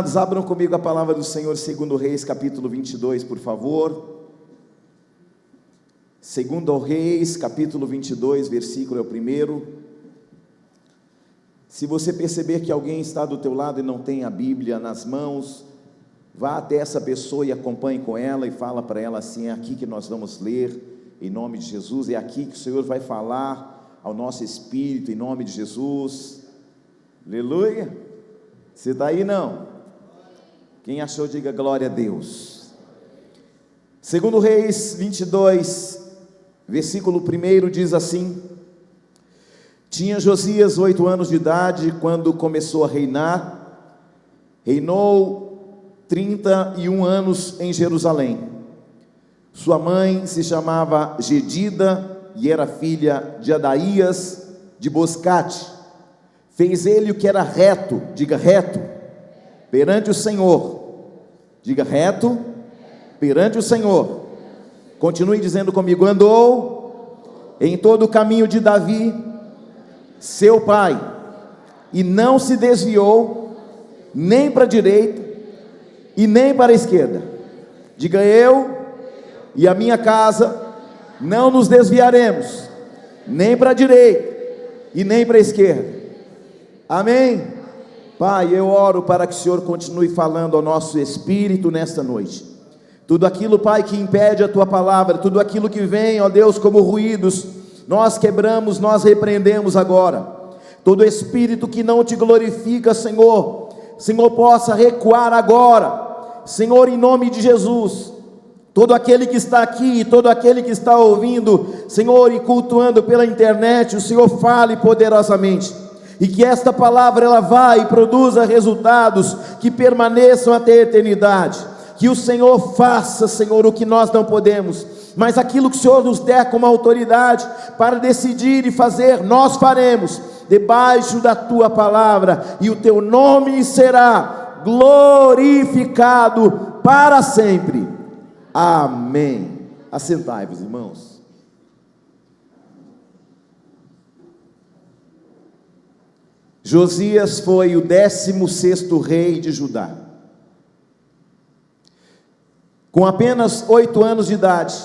Amados, abram comigo a palavra do Senhor, 2 Reis, capítulo 22, por favor. 2 Reis, capítulo 22, versículo é o primeiro. Se você perceber que alguém está do teu lado e não tem a Bíblia nas mãos, vá até essa pessoa e acompanhe com ela e fala para ela assim: é aqui que nós vamos ler, em nome de Jesus, é aqui que o Senhor vai falar ao nosso espírito, em nome de Jesus. Aleluia. Você está aí? Não? Quem achou, diga glória a Deus. 2 Reis 22, versículo 1 diz assim: tinha Josias 8 anos de idade quando começou a reinar. Reinou 31 anos em Jerusalém. Sua mãe se chamava Gedida e era filha de Adaías de Boscate. Fez ele o que era reto, diga reto, perante o Senhor. Diga reto, perante o Senhor. Continue dizendo comigo: andou em todo o caminho de Davi, seu pai, e não se desviou nem para a direita e nem para a esquerda. Diga: eu e a minha casa não nos desviaremos nem para a direita e nem para a esquerda. Amém? Pai, eu oro para que o Senhor continue falando ao nosso espírito nesta noite. Tudo aquilo, Pai, que impede a Tua palavra, tudo aquilo que vem, ó Deus, como ruídos, nós quebramos, nós repreendemos agora. Todo espírito que não Te glorifica, Senhor, possa recuar agora, Senhor, em nome de Jesus. Todo aquele que está aqui, todo aquele que está ouvindo, Senhor, e cultuando pela internet, o Senhor fale poderosamente. E que esta palavra ela vá e produza resultados que permaneçam até a eternidade. Que o Senhor faça, Senhor, o que nós não podemos, mas aquilo que o Senhor nos der como autoridade para decidir e fazer, nós faremos, debaixo da Tua palavra, e o Teu nome será glorificado para sempre. Amém. Assentai-vos, irmãos. Josias foi o 16º rei de Judá. Com apenas 8 anos de idade,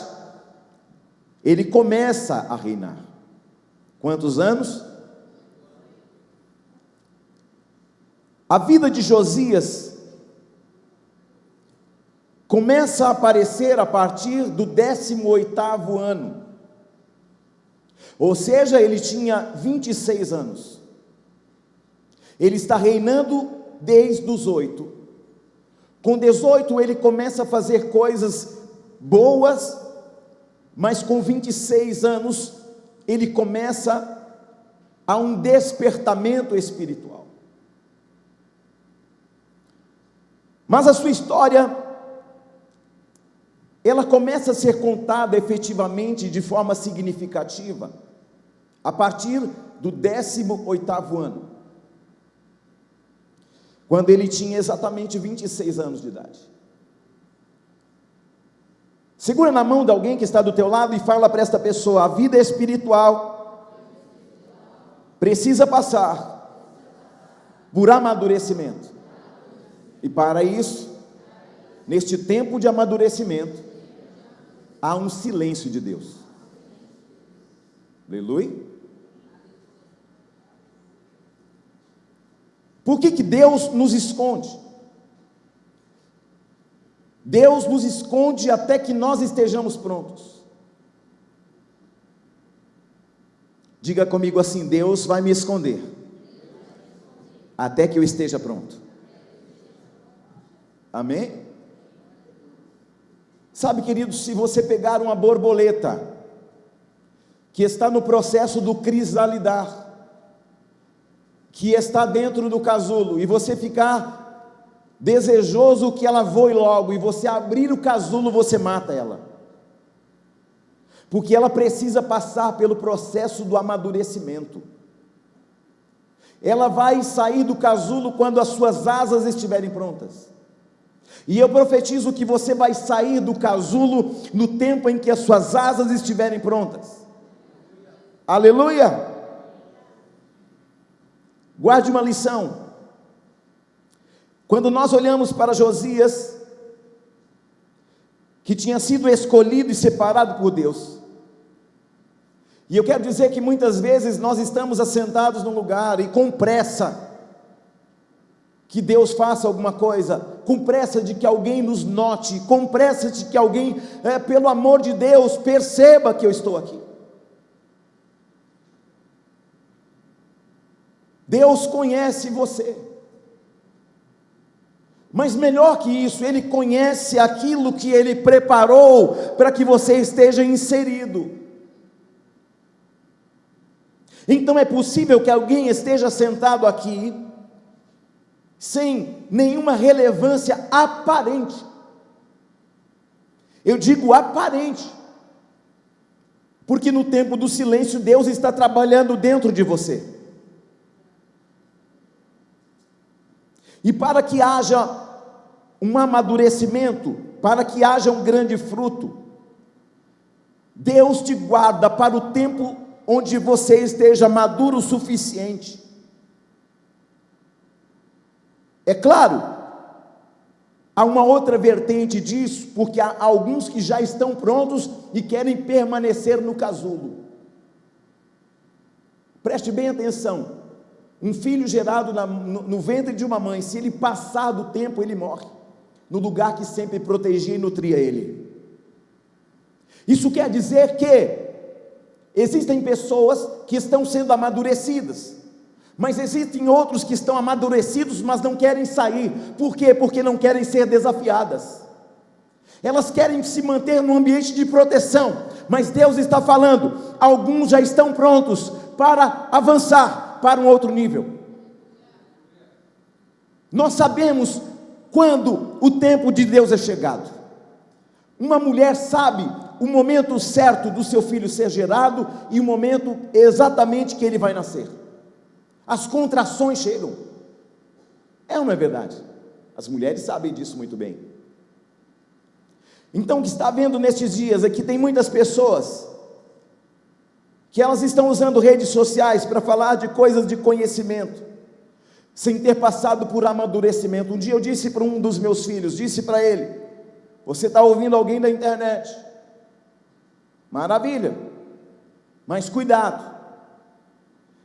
ele começa a reinar. Quantos anos? A vida de Josias começa a aparecer a partir do 18º ano. Ou seja, ele tinha 26 anos. Ele está reinando desde os 8. Com 18 ele começa a fazer coisas boas, mas com 26 anos ele começa a um despertamento espiritual. Mas a sua história, ela começa a ser contada efetivamente de forma significativa a partir do 18º ano, quando ele tinha exatamente 26 anos de idade. Segura na mão de alguém que está do teu lado e fala para esta pessoa: a vida espiritual precisa passar por amadurecimento. E para isso, neste tempo de amadurecimento, há um silêncio de Deus. Aleluia. Por que Deus nos esconde? Deus nos esconde até que nós estejamos prontos. Diga comigo assim: Deus vai me esconder até que eu esteja pronto. Amém? Sabe, queridos, se você pegar uma borboleta que está no processo do crisalidar, que está dentro do casulo, e você ficar desejoso que ela voe logo, e você abrir o casulo, você mata ela, porque ela precisa passar pelo processo do amadurecimento. Ela vai sair do casulo quando as suas asas estiverem prontas, e eu profetizo que você vai sair do casulo no tempo em que as suas asas estiverem prontas. Aleluia! Guarde uma lição: Quando nós olhamos para Josias, que tinha sido escolhido e separado por Deus, e eu quero dizer que muitas vezes nós estamos assentados num lugar e com pressa que Deus faça alguma coisa, com pressa de que alguém nos note, com pressa de que alguém, pelo amor de Deus, perceba que eu estou aqui. Deus conhece você, mas melhor que isso, Ele conhece aquilo que Ele preparou para que você esteja inserido. Então é possível que alguém esteja sentado aqui, sem nenhuma relevância aparente. Eu digo aparente, porque no tempo do silêncio, Deus está trabalhando dentro de você. E para que haja um amadurecimento, para que haja um grande fruto, Deus te guarda para o tempo onde você esteja maduro o suficiente. É claro, há uma outra vertente disso, porque há alguns que já estão prontos e querem permanecer no casulo. Preste bem atenção, um filho gerado no ventre de uma mãe, se ele passar do tempo, ele morre, no lugar que sempre protegia e nutria ele. Isso quer dizer que existem pessoas que estão sendo amadurecidas, mas existem outros que estão amadurecidos, mas não querem sair. Por quê? Porque não querem ser desafiadas. Elas querem se manter num ambiente de proteção, mas Deus está falando, alguns já estão prontos para avançar para um outro nível. Nós sabemos quando o tempo de Deus é chegado. Uma mulher sabe o momento certo do seu filho ser gerado e o momento exatamente que ele vai nascer. As contrações chegam. É ou não é verdade? As mulheres sabem disso muito bem. Então o que está vendo nestes dias é que tem muitas pessoas que elas estão usando redes sociais para falar de coisas de conhecimento, sem ter passado por amadurecimento. Um dia eu disse para um dos meus filhos, disse para ele: você está ouvindo alguém da internet, maravilha, mas cuidado.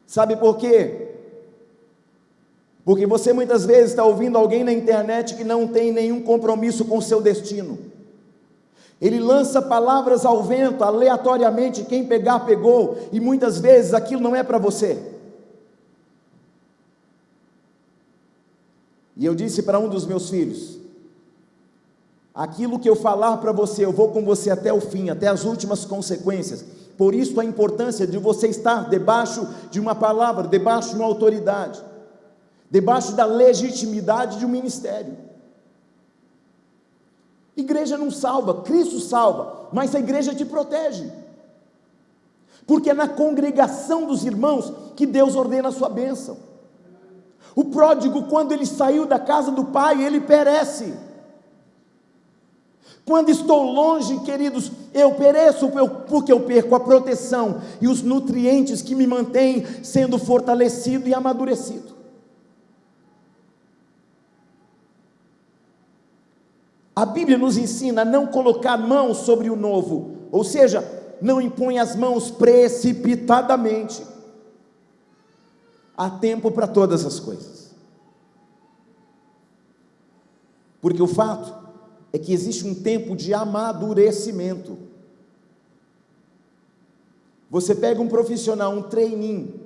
Sabe por quê? Porque você muitas vezes está ouvindo alguém na internet que não tem nenhum compromisso com o seu destino. Ele lança palavras ao vento, aleatoriamente, quem pegar, pegou, e muitas vezes aquilo não é para você. E eu disse para um dos meus filhos: aquilo que eu falar para você, eu vou com você até o fim, até as últimas consequências. Por isso a importância de você estar debaixo de uma palavra, debaixo de uma autoridade, debaixo da legitimidade de um ministério. Igreja não salva, Cristo salva, mas a igreja te protege, porque é na congregação dos irmãos que Deus ordena a sua bênção. O pródigo, quando ele saiu da casa do pai, ele perece. Quando estou longe, queridos, eu pereço, porque eu perco a proteção e os nutrientes que me mantêm sendo fortalecido e amadurecido. A Bíblia nos ensina a não colocar mãos sobre o novo, ou seja, não impõe as mãos precipitadamente. Há tempo para todas as coisas, porque o fato é que existe um tempo de amadurecimento. Você pega um profissional, um trainee,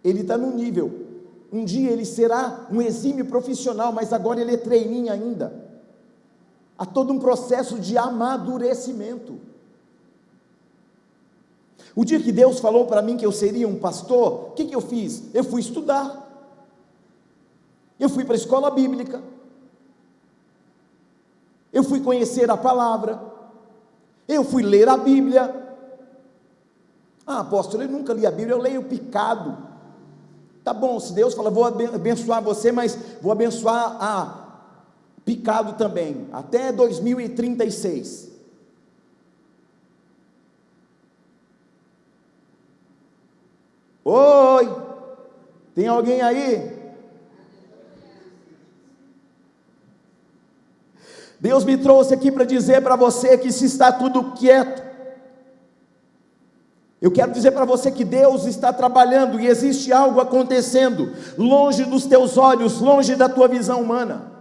ele está no nível, um dia ele será um exímio profissional, mas agora ele é trainee ainda. Há todo um processo de amadurecimento. O dia que Deus falou para mim que eu seria um pastor, o que eu fiz? Eu fui estudar, eu fui para a escola bíblica, eu fui conhecer a palavra, eu fui ler a Bíblia. Apóstolo, eu nunca li a Bíblia, eu leio picado. Tá bom, se Deus fala, vou abençoar você, mas vou abençoar picado também, até 2036. Oi, tem alguém aí? Deus me trouxe aqui para dizer para você que se está tudo quieto, eu quero dizer para você que Deus está trabalhando e existe algo acontecendo, longe dos teus olhos, longe da tua visão humana.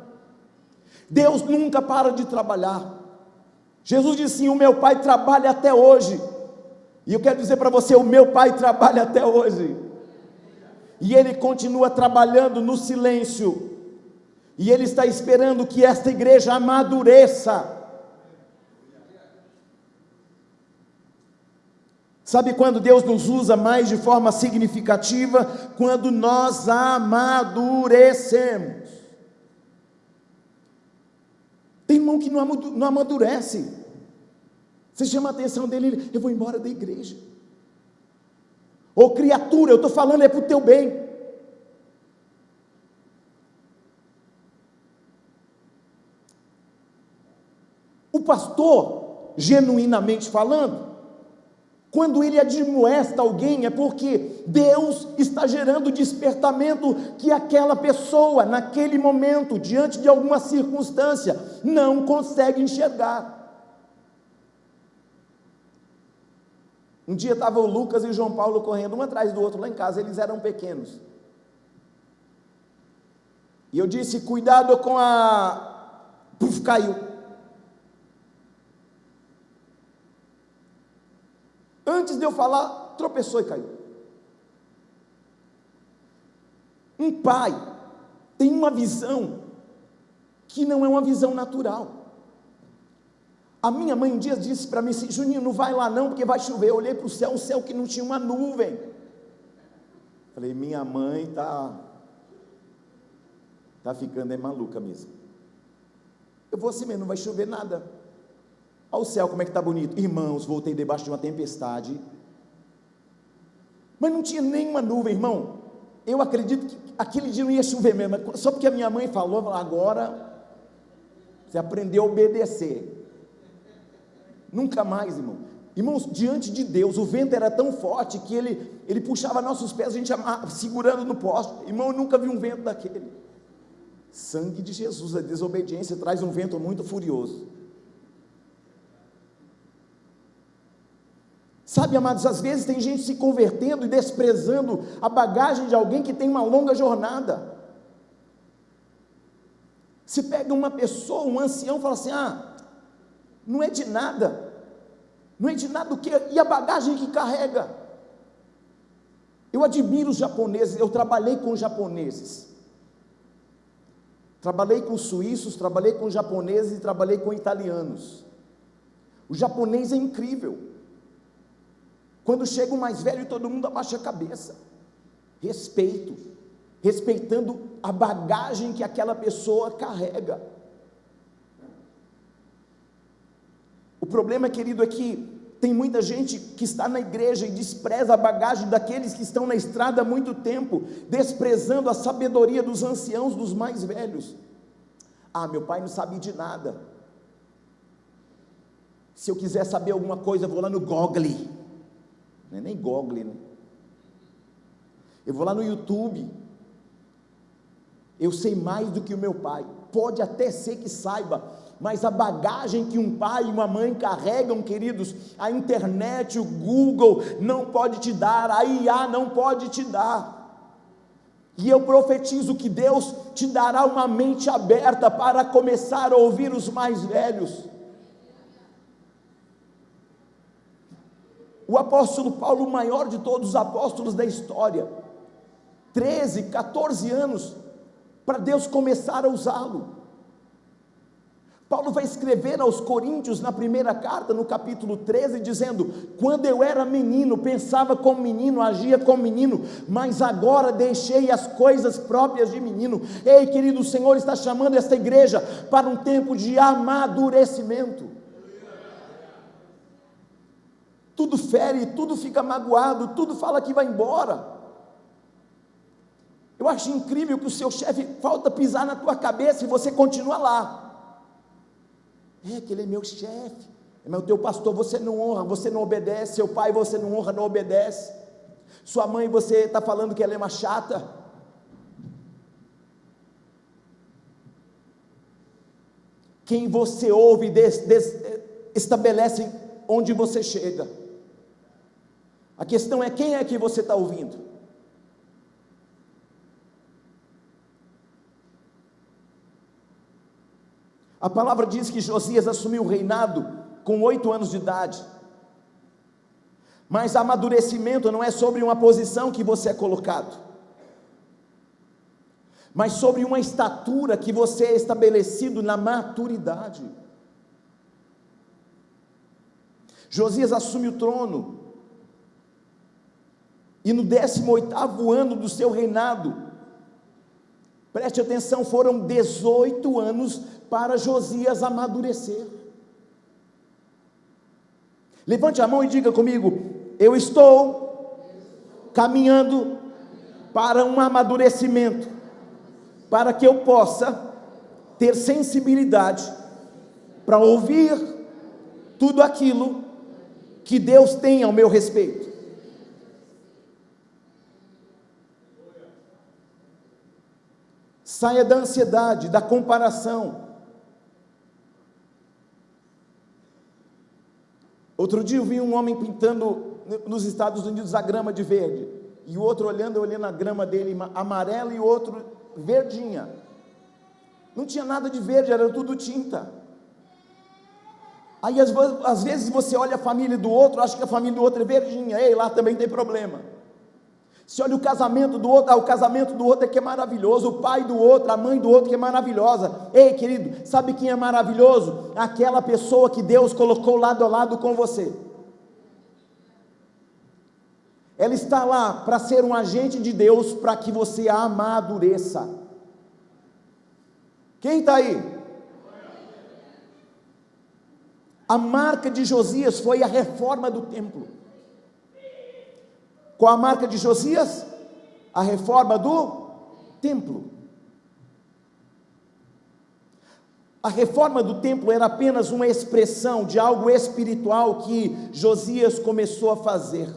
Deus nunca para de trabalhar. Jesus disse assim: o meu Pai trabalha até hoje. E eu quero dizer para você, o meu Pai trabalha até hoje. E Ele continua trabalhando no silêncio. E Ele está esperando que esta igreja amadureça. Sabe quando Deus nos usa mais de forma significativa? Quando nós amadurecemos. Tem irmão que não amadurece. Você chama a atenção dele, eu vou embora da igreja. Ô criatura, eu estou falando é para o teu bem. O pastor, genuinamente falando, quando ele admoesta alguém, é porque Deus está gerando despertamento que aquela pessoa, naquele momento, diante de alguma circunstância, não consegue enxergar. Um dia estava o Lucas e o João Paulo correndo um atrás do outro lá em casa, eles eram pequenos. E eu disse: cuidado com a... Puf, caiu. Antes de eu falar, tropeçou e caiu. Um pai tem uma visão que não é uma visão natural. A minha mãe um dia disse para mim assim: Juninho, não vai lá não, porque vai chover. Eu olhei para o céu, um céu que não tinha uma nuvem. Falei, minha mãe tá ficando maluca mesmo. Eu vou assim mesmo, não vai chover nada. Olha o céu como é que está bonito. Irmãos, voltei debaixo de uma tempestade, mas não tinha nenhuma nuvem, irmão. Eu acredito que aquele dia não ia chover mesmo, só porque a minha mãe falou, agora você aprendeu a obedecer. Nunca mais, irmão. Irmãos, diante de Deus, o vento era tão forte que ele puxava nossos pés, a gente segurando no poste. Irmão, eu nunca vi um vento daquele. Sangue de Jesus, a desobediência traz um vento muito furioso. Sabe, amados, às vezes tem gente se convertendo e desprezando a bagagem de alguém que tem uma longa jornada. Se pega uma pessoa, um ancião, fala assim: não é de nada. Não é de nada o que? E a bagagem que carrega? Eu admiro os japoneses, eu trabalhei com japoneses. Trabalhei com suíços, trabalhei com japoneses e trabalhei com italianos. O japonês é incrível. Quando chega o mais velho, todo mundo abaixa a cabeça. Respeito. Respeitando a bagagem que aquela pessoa carrega. O problema, querido, é que tem muita gente que está na igreja e despreza a bagagem daqueles que estão na estrada há muito tempo, desprezando a sabedoria dos anciãos, dos mais velhos. Meu pai não sabe de nada. Se eu quiser saber alguma coisa, eu vou lá no Google. Não é nem Google, né? Eu vou lá no YouTube. Eu sei mais do que o meu pai. Pode até ser que saiba, mas a bagagem que um pai e uma mãe carregam, queridos, a internet, o Google não pode te dar, a IA não pode te dar. E eu profetizo que Deus te dará uma mente aberta para começar a ouvir os mais velhos. O apóstolo Paulo, o maior de todos os apóstolos da história, 13, 14 anos, para Deus começar a usá-lo. Paulo vai escrever aos Coríntios, na primeira carta, no capítulo 13, dizendo: quando eu era menino, pensava como menino, agia como menino, mas agora deixei as coisas próprias de menino. Ei, querido, o Senhor está chamando esta igreja para um tempo de amadurecimento. Tudo fere, tudo fica magoado, tudo fala que vai embora. Eu acho incrível que o seu chefe falta pisar na tua cabeça e você continua lá. Que ele é meu chefe, mas o teu pastor você não honra, você não obedece, seu pai você não honra, não obedece, sua mãe você está falando que ela é uma chata. Quem você ouve estabelece onde você chega. A questão é quem é que você está ouvindo. A palavra diz que Josias assumiu o reinado com 8 anos de idade. Mas amadurecimento não é sobre uma posição que você é colocado, mas sobre uma estatura que você é estabelecido na maturidade. Josias assume o trono, e no 18º ano do seu reinado, preste atenção, foram 18 anos para Josias amadurecer. Levante a mão e diga comigo: eu estou caminhando para um amadurecimento, para que eu possa ter sensibilidade para ouvir tudo aquilo que Deus tem ao meu respeito. Saia da ansiedade, da comparação. Outro dia eu vi um homem pintando nos Estados Unidos a grama de verde, e o outro olhando a grama dele amarela e o outro verdinha. Não tinha nada de verde, era tudo tinta. Aí às vezes você olha a família do outro, acha que a família do outro é verdinha. Ei, lá também tem problema. Se olha o casamento do outro, o casamento do outro é que é maravilhoso, o pai do outro, a mãe do outro que é maravilhosa. Ei, querido, sabe quem é maravilhoso? Aquela pessoa que Deus colocou lado a lado com você. Ela está lá para ser um agente de Deus, para que você amadureça. Quem está aí? A marca de Josias foi a reforma do templo. Qual a marca de Josias? A reforma do templo. A reforma do templo era apenas uma expressão de algo espiritual que Josias começou a fazer.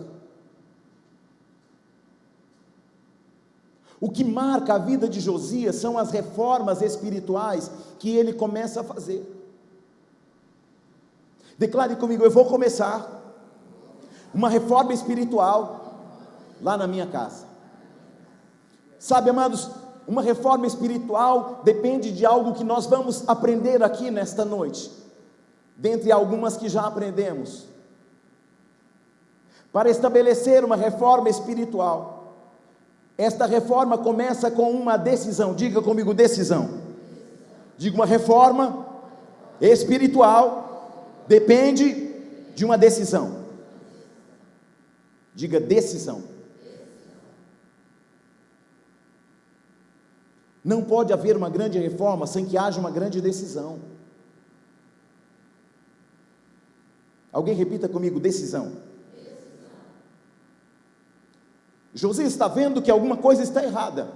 O que marca a vida de Josias são as reformas espirituais que ele começa a fazer. Declare comigo: eu vou começar uma reforma espiritual lá na minha casa. Sabe, amados, uma reforma espiritual depende de algo que nós vamos aprender aqui nesta noite, dentre algumas que já aprendemos. Para estabelecer uma reforma espiritual, esta reforma começa com uma decisão. Diga comigo: decisão. Diga: uma reforma espiritual depende de uma decisão. Diga: decisão. Não pode haver uma grande reforma sem que haja uma grande decisão. Alguém repita comigo: decisão. Josias está vendo que alguma coisa está errada,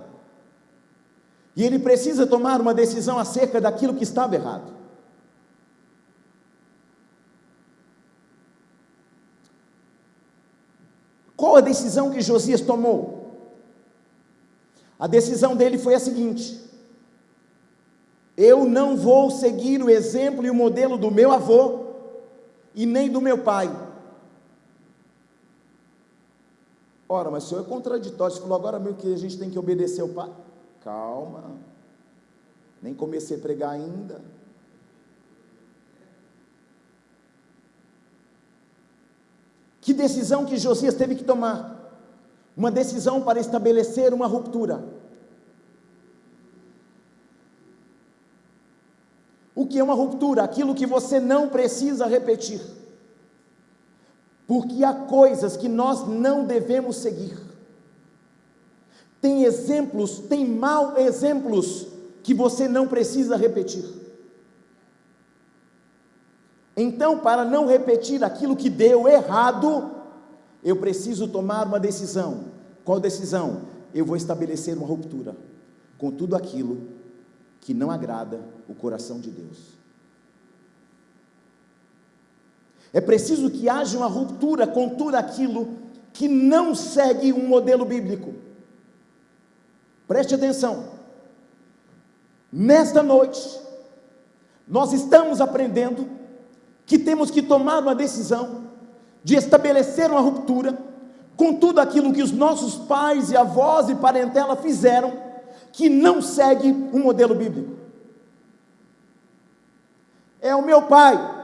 e ele precisa tomar uma decisão acerca daquilo que estava errado. Qual a decisão que Josias tomou? A decisão dele foi a seguinte: eu não vou seguir o exemplo e o modelo do meu avô e nem do meu pai. Ora, mas o senhor é contraditório. Você falou agora mesmo que a gente tem que obedecer ao pai. Calma, nem comecei a pregar ainda. Que decisão que Josias teve que tomar? Uma decisão para estabelecer uma ruptura. O que é uma ruptura? Aquilo que você não precisa repetir, porque há coisas que nós não devemos seguir. Tem exemplos, tem mau exemplos que você não precisa repetir. Então, para não repetir aquilo que deu errado, eu preciso tomar uma decisão. Qual decisão? Eu vou estabelecer uma ruptura com tudo aquilo que não agrada o coração de Deus. É preciso que haja uma ruptura com tudo aquilo que não segue um modelo bíblico. Preste atenção. Nesta noite, nós estamos aprendendo que temos que tomar uma decisão de estabelecer uma ruptura com tudo aquilo que os nossos pais e avós e parentela fizeram, que não segue um modelo bíblico. É o meu pai.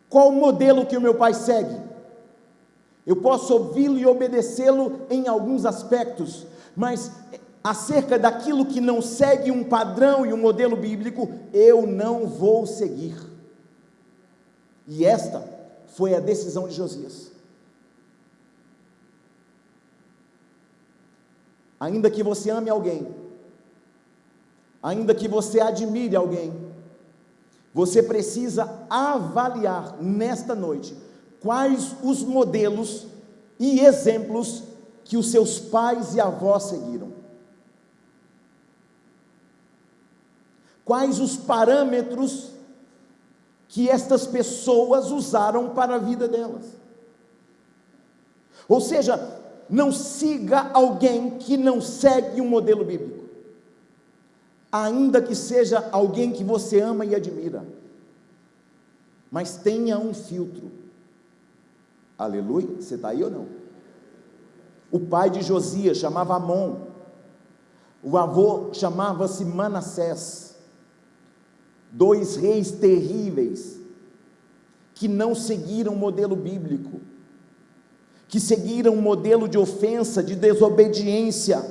Qual o modelo que o meu pai segue? Eu posso ouvi-lo e obedecê-lo em alguns aspectos, mas acerca daquilo que não segue um padrão e um modelo bíblico, eu não vou seguir. E esta foi a decisão de Josias. Ainda que você ame alguém, ainda que você admire alguém, você precisa avaliar nesta noite quais os modelos e exemplos que os seus pais e avós seguiram. Quais os parâmetros que estas pessoas usaram para a vida delas. Ou seja, não siga alguém que não segue um modelo bíblico, ainda que seja alguém que você ama e admira, mas tenha um filtro. Aleluia, você está aí ou não? O pai de Josias chamava Amon, o avô chamava-se Manassés, dois reis terríveis, que não seguiram o modelo bíblico, que seguiram um modelo de ofensa, de desobediência,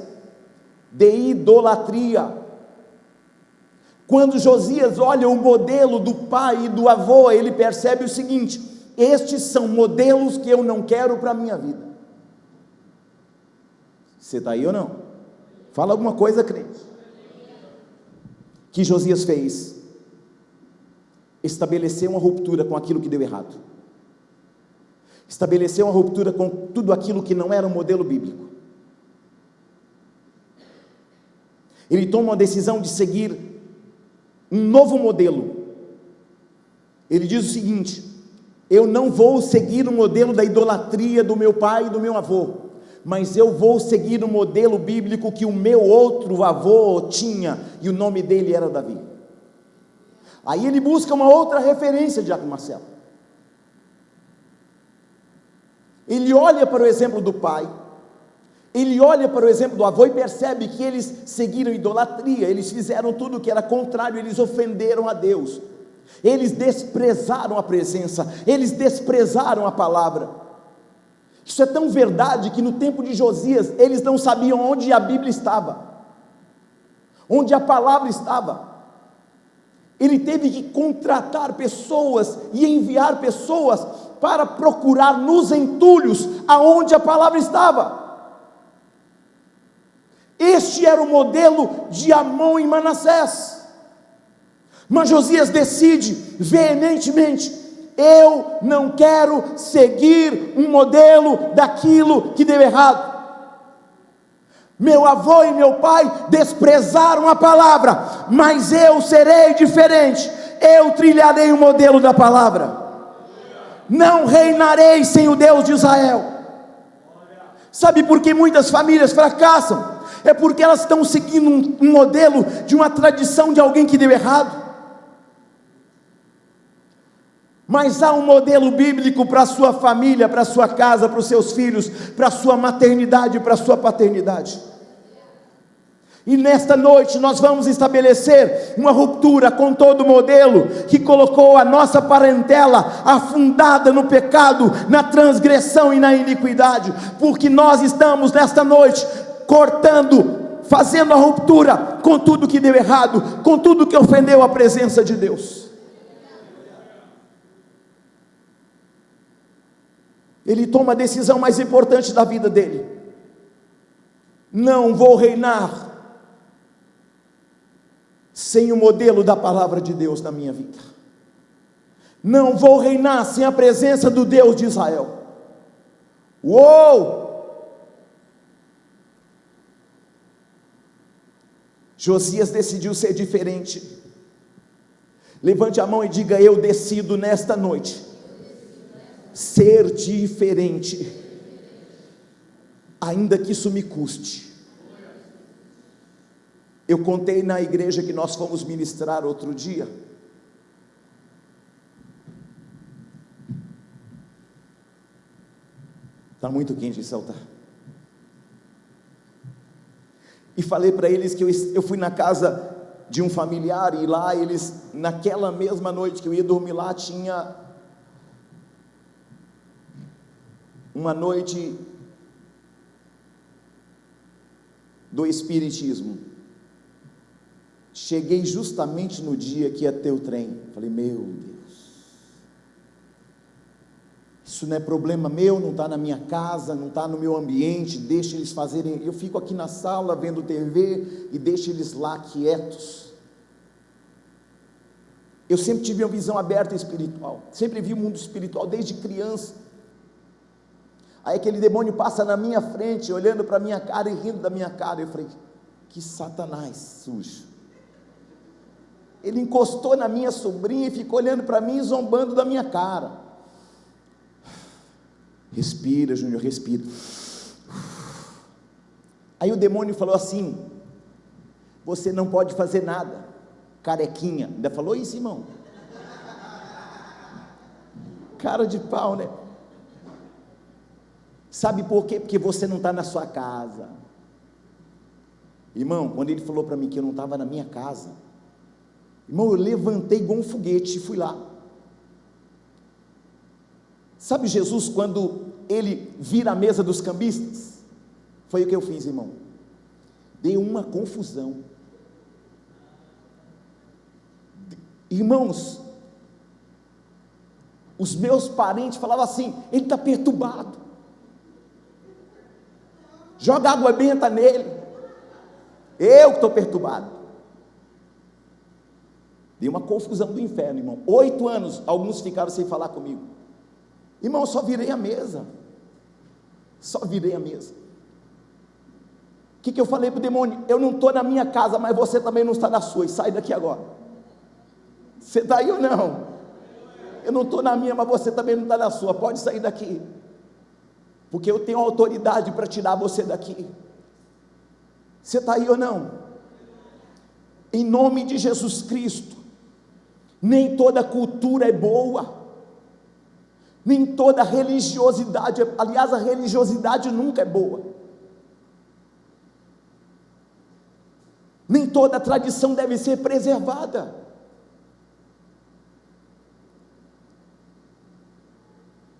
de idolatria. Quando Josias olha o modelo do pai e do avô, ele percebe o seguinte: estes são modelos que eu não quero para a minha vida. Você está aí ou não? Fala alguma coisa, crente. Que Josias fez? Estabeleceu uma ruptura com aquilo que deu errado. Estabeleceu uma ruptura com tudo aquilo que não era um modelo bíblico. Ele toma uma decisão de seguir um novo modelo. Ele diz o seguinte: eu não vou seguir o modelo da idolatria do meu pai e do meu avô, mas eu vou seguir o modelo bíblico que o meu outro avô tinha, e o nome dele era Davi. Aí ele busca uma outra referência, Diácono Marcelo. Ele olha para o exemplo do pai, ele olha para o exemplo do avô e percebe que eles seguiram idolatria, eles fizeram tudo o que era contrário, eles ofenderam a Deus, eles desprezaram a presença, eles desprezaram a palavra. Isso é tão verdade que no tempo de Josias, eles não sabiam onde a Bíblia estava, onde a palavra estava. Ele teve que contratar pessoas e enviar pessoas para procurar nos entulhos aonde a palavra estava. Este era o modelo de Amon e Manassés. Mas Josias decide veementemente: eu não quero seguir um modelo daquilo que deu errado. Meu avô e meu pai desprezaram a palavra, mas eu serei diferente. Eu trilharei o modelo da palavra. Não reinarei sem o Deus de Israel. Sabe por que muitas famílias fracassam? É porque elas estão seguindo um modelo de uma tradição de alguém que deu errado. Mas há um modelo bíblico para a sua família, para a sua casa, para os seus filhos, para a sua maternidade, para a sua paternidade. E nesta noite nós vamos estabelecer uma ruptura com todo modelo que colocou a nossa parentela afundada no pecado, na transgressão e na iniquidade, porque nós estamos nesta noite cortando, fazendo a ruptura com tudo que deu errado, com tudo que ofendeu a presença de Deus. Ele toma a decisão mais importante da vida dele: não vou reinar sem o modelo da palavra de Deus na minha vida. Não vou reinar sem a presença do Deus de Israel. Uou! Josias decidiu ser diferente. Levante a mão e diga: eu decido nesta noite ser diferente, ainda que isso me custe. Eu contei na igreja que nós fomos ministrar outro dia, Está muito quente esse altar. E falei para eles que eu fui na casa de um familiar, e lá eles, naquela mesma noite que eu ia dormir lá, tinha uma noite do espiritismo. Cheguei justamente no dia que ia ter o trem. Falei, meu Deus, isso não é problema meu, não está na minha casa, não está no meu ambiente, deixa eles fazerem, eu fico aqui na sala vendo TV, e deixa eles lá quietos. Eu sempre tive uma visão aberta espiritual, sempre vi o mundo espiritual desde criança. Aí aquele demônio passa na minha frente, olhando para a minha cara e rindo da minha cara. Eu falei, que Satanás sujo. Ele encostou na minha sobrinha e ficou olhando para mim, zombando da minha cara. Respira, Júnior, respira. Aí o demônio falou assim, você não pode fazer nada, carequinha. Ainda falou isso, irmão? Cara de pau, né? Sabe por quê? Porque você não está na sua casa. Irmão, quando ele falou para mim que eu não estava na minha casa, irmão, eu levantei igual um foguete e fui lá. Sabe Jesus, quando ele vira a mesa dos cambistas? Foi o que eu fiz, irmão. Deu uma confusão. Irmãos, os meus parentes falavam assim, ele está perturbado, joga água benta nele. Eu que estou perturbado. Deu uma confusão do inferno, irmão. 8 anos, alguns ficaram sem falar comigo. Irmão, só virei a mesa. Só virei a mesa. O que eu falei para o demônio? Eu não estou na minha casa, mas você também não está na sua, e sai daqui agora. Você está aí ou não? Eu não estou na minha, mas você também não está na sua, pode sair daqui, porque eu tenho autoridade para tirar você daqui. Você está aí ou não? Em nome de Jesus Cristo. Nem toda cultura é boa, nem toda religiosidade, aliás, a religiosidade nunca é boa, nem toda tradição deve ser preservada.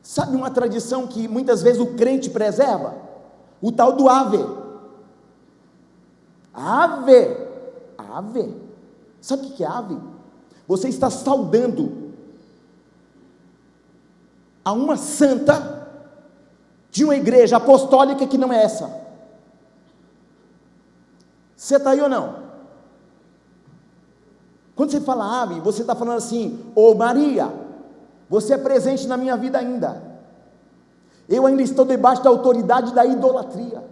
Sabe uma tradição que muitas vezes o crente preserva? O tal do ave. Ave. Sabe o que é ave? Você está saudando a uma santa de uma igreja apostólica que não é essa. Você está aí ou não? Quando você fala ave, você está falando assim, ô Maria, você é presente na minha vida ainda, eu ainda estou debaixo da autoridade da idolatria.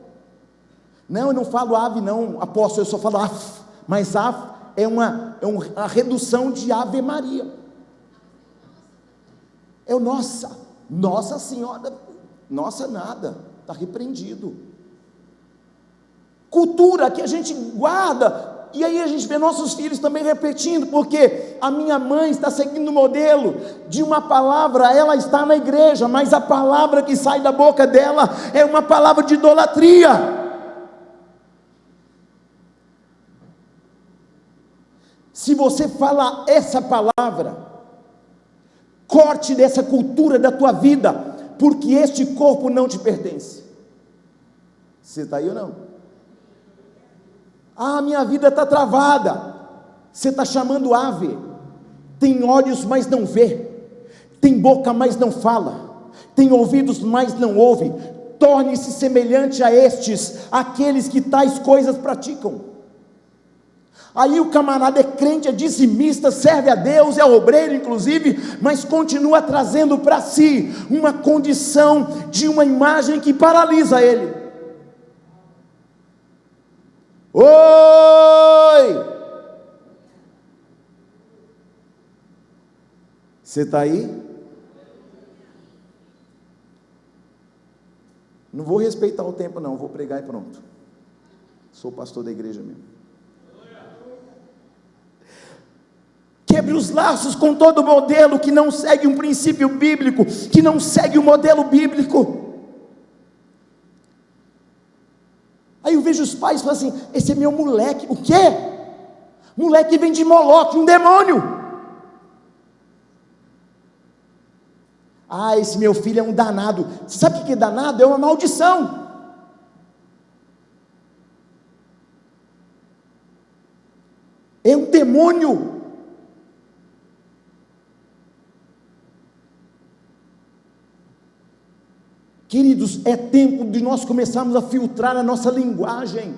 Não, eu não falo ave não, apóstolo, eu só falo af, mas af é uma redução de Ave Maria, é o Nossa Senhora, nossa nada, está repreendido. Cultura que a gente guarda, e aí a gente vê nossos filhos também repetindo, porque a minha mãe está seguindo o modelo de uma palavra, ela está na igreja, mas a palavra que sai da boca dela é uma palavra de idolatria. Se você falar essa palavra, corte dessa cultura da tua vida, porque este corpo não te pertence. Você está aí ou não? Ah, minha vida está travada. Você está chamando ave. Tem olhos, mas não vê. Tem boca, mas não fala. Tem ouvidos, mas não ouve. Torne-se semelhante a estes, aqueles que tais coisas praticam. Aí o camarada é crente, é dizimista, serve a Deus, é obreiro inclusive, mas continua trazendo para si uma condição de uma imagem que paralisa ele. Oi! Você está aí? Não vou respeitar o tempo não, vou pregar e pronto. Sou pastor da igreja mesmo. Quebre os laços com todo modelo que não segue um princípio bíblico, que não segue o modelo bíblico. vejo os pais falando assim: esse é meu moleque. O quê? Moleque vem de Moloque, um demônio. Ah, esse meu filho é um danado. Você sabe o que é danado? É uma maldição. É um demônio. Queridos, é tempo de nós começarmos a filtrar a nossa linguagem.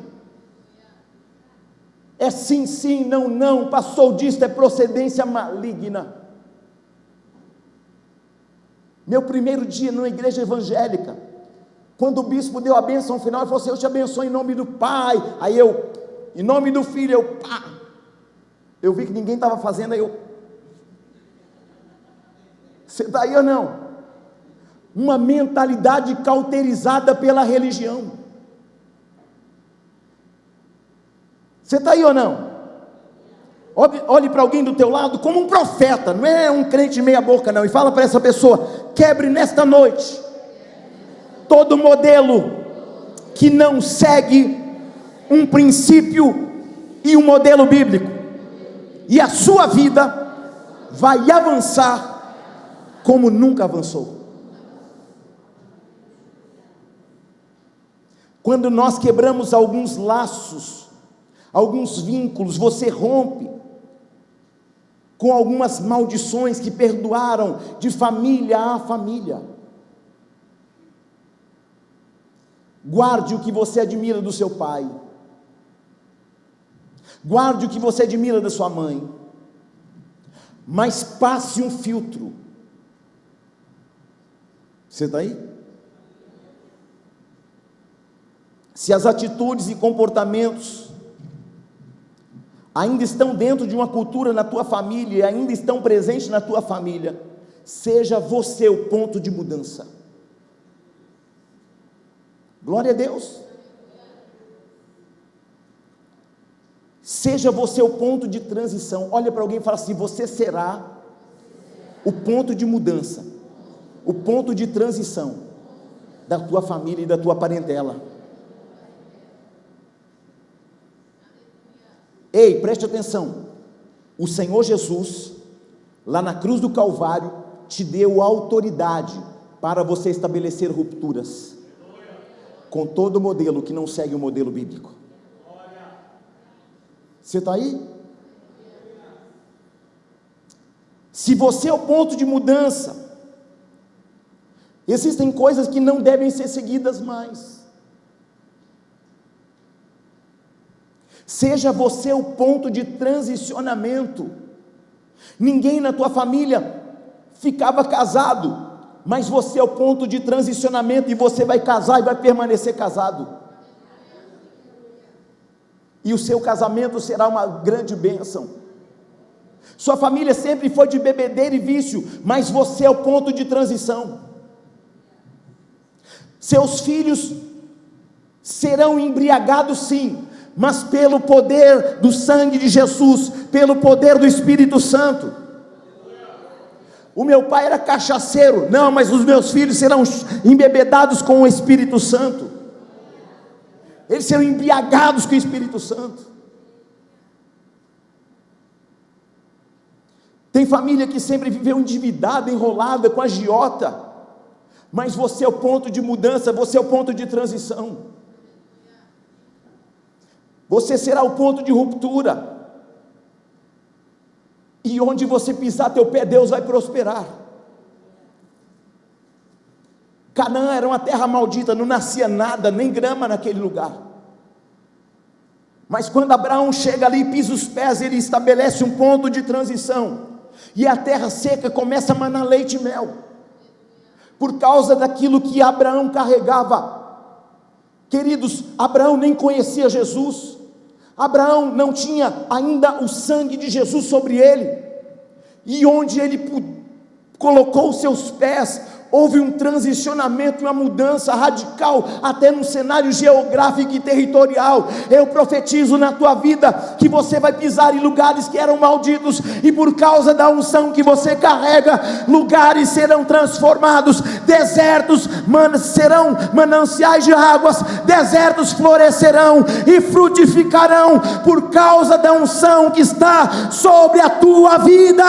É sim, sim, não, não. Passou disso, é procedência maligna. Meu primeiro dia numa igreja evangélica, quando o bispo deu a bênção final, ele falou assim: eu te abençoo em nome do Pai. Aí eu, em nome do Filho, eu vi que ninguém estava fazendo, aí você está aí ou não? Uma mentalidade cauterizada pela religião. Você está aí ou não? Olhe para alguém do teu lado como um profeta, não é um crente meia boca não, e fala para essa pessoa: quebre nesta noite todo modelo que não segue um princípio e um modelo bíblico, e a sua vida vai avançar como nunca avançou. Quando nós quebramos alguns laços, alguns vínculos, você rompe com algumas maldições que perdoaram de família a família. Guarde o que você admira do seu pai, guarde o que você admira da sua mãe, mas passe um filtro. Você está aí? Se as atitudes e comportamentos ainda estão dentro de uma cultura na tua família, e ainda estão presentes na tua família, seja você o ponto de mudança. Glória a Deus. Seja você o ponto de transição. Olha para alguém e fala assim: você será o ponto de mudança, o ponto de transição da tua família e da tua parentela. Ei, preste atenção, o Senhor Jesus, lá na cruz do Calvário, te deu autoridade para você estabelecer rupturas com todo modelo que não segue o modelo bíblico. Você está aí? Se você é o ponto de mudança, existem coisas que não devem ser seguidas mais. Seja você o ponto de transicionamento. Ninguém na tua família ficava casado, mas você é o ponto de transicionamento, e você vai casar e vai permanecer casado, e o seu casamento será uma grande bênção. Sua família sempre foi de bebedeira e vício, mas você é o ponto de transição. Seus filhos serão embriagados sim, mas pelo poder do sangue de Jesus, pelo poder do Espírito Santo. O meu pai era cachaceiro, não, mas os meus filhos serão embebedados com o Espírito Santo, eles serão embriagados com o Espírito Santo. Tem família que sempre viveu endividada, enrolada com agiota, mas você é o ponto de mudança, você é o ponto de transição. Você será o ponto de ruptura, e onde você pisar teu pé, Deus vai prosperar. Canaã era uma terra maldita, não nascia nada, nem grama naquele lugar, mas quando Abraão chega ali e pisa os pés, ele estabelece um ponto de transição, e a terra seca começa a manar leite e mel, por causa daquilo que Abraão carregava. Queridos, Abraão nem conhecia Jesus, Abraão não tinha ainda o sangue de Jesus sobre ele, e onde ele colocou os seus pés, houve um transicionamento, uma mudança radical, até no cenário geográfico e territorial. Eu profetizo na tua vida, que você vai pisar em lugares que eram malditos, e por causa da unção que você carrega, lugares serão transformados, desertos serão mananciais de águas, desertos florescerão e frutificarão, por causa da unção que está sobre a tua vida.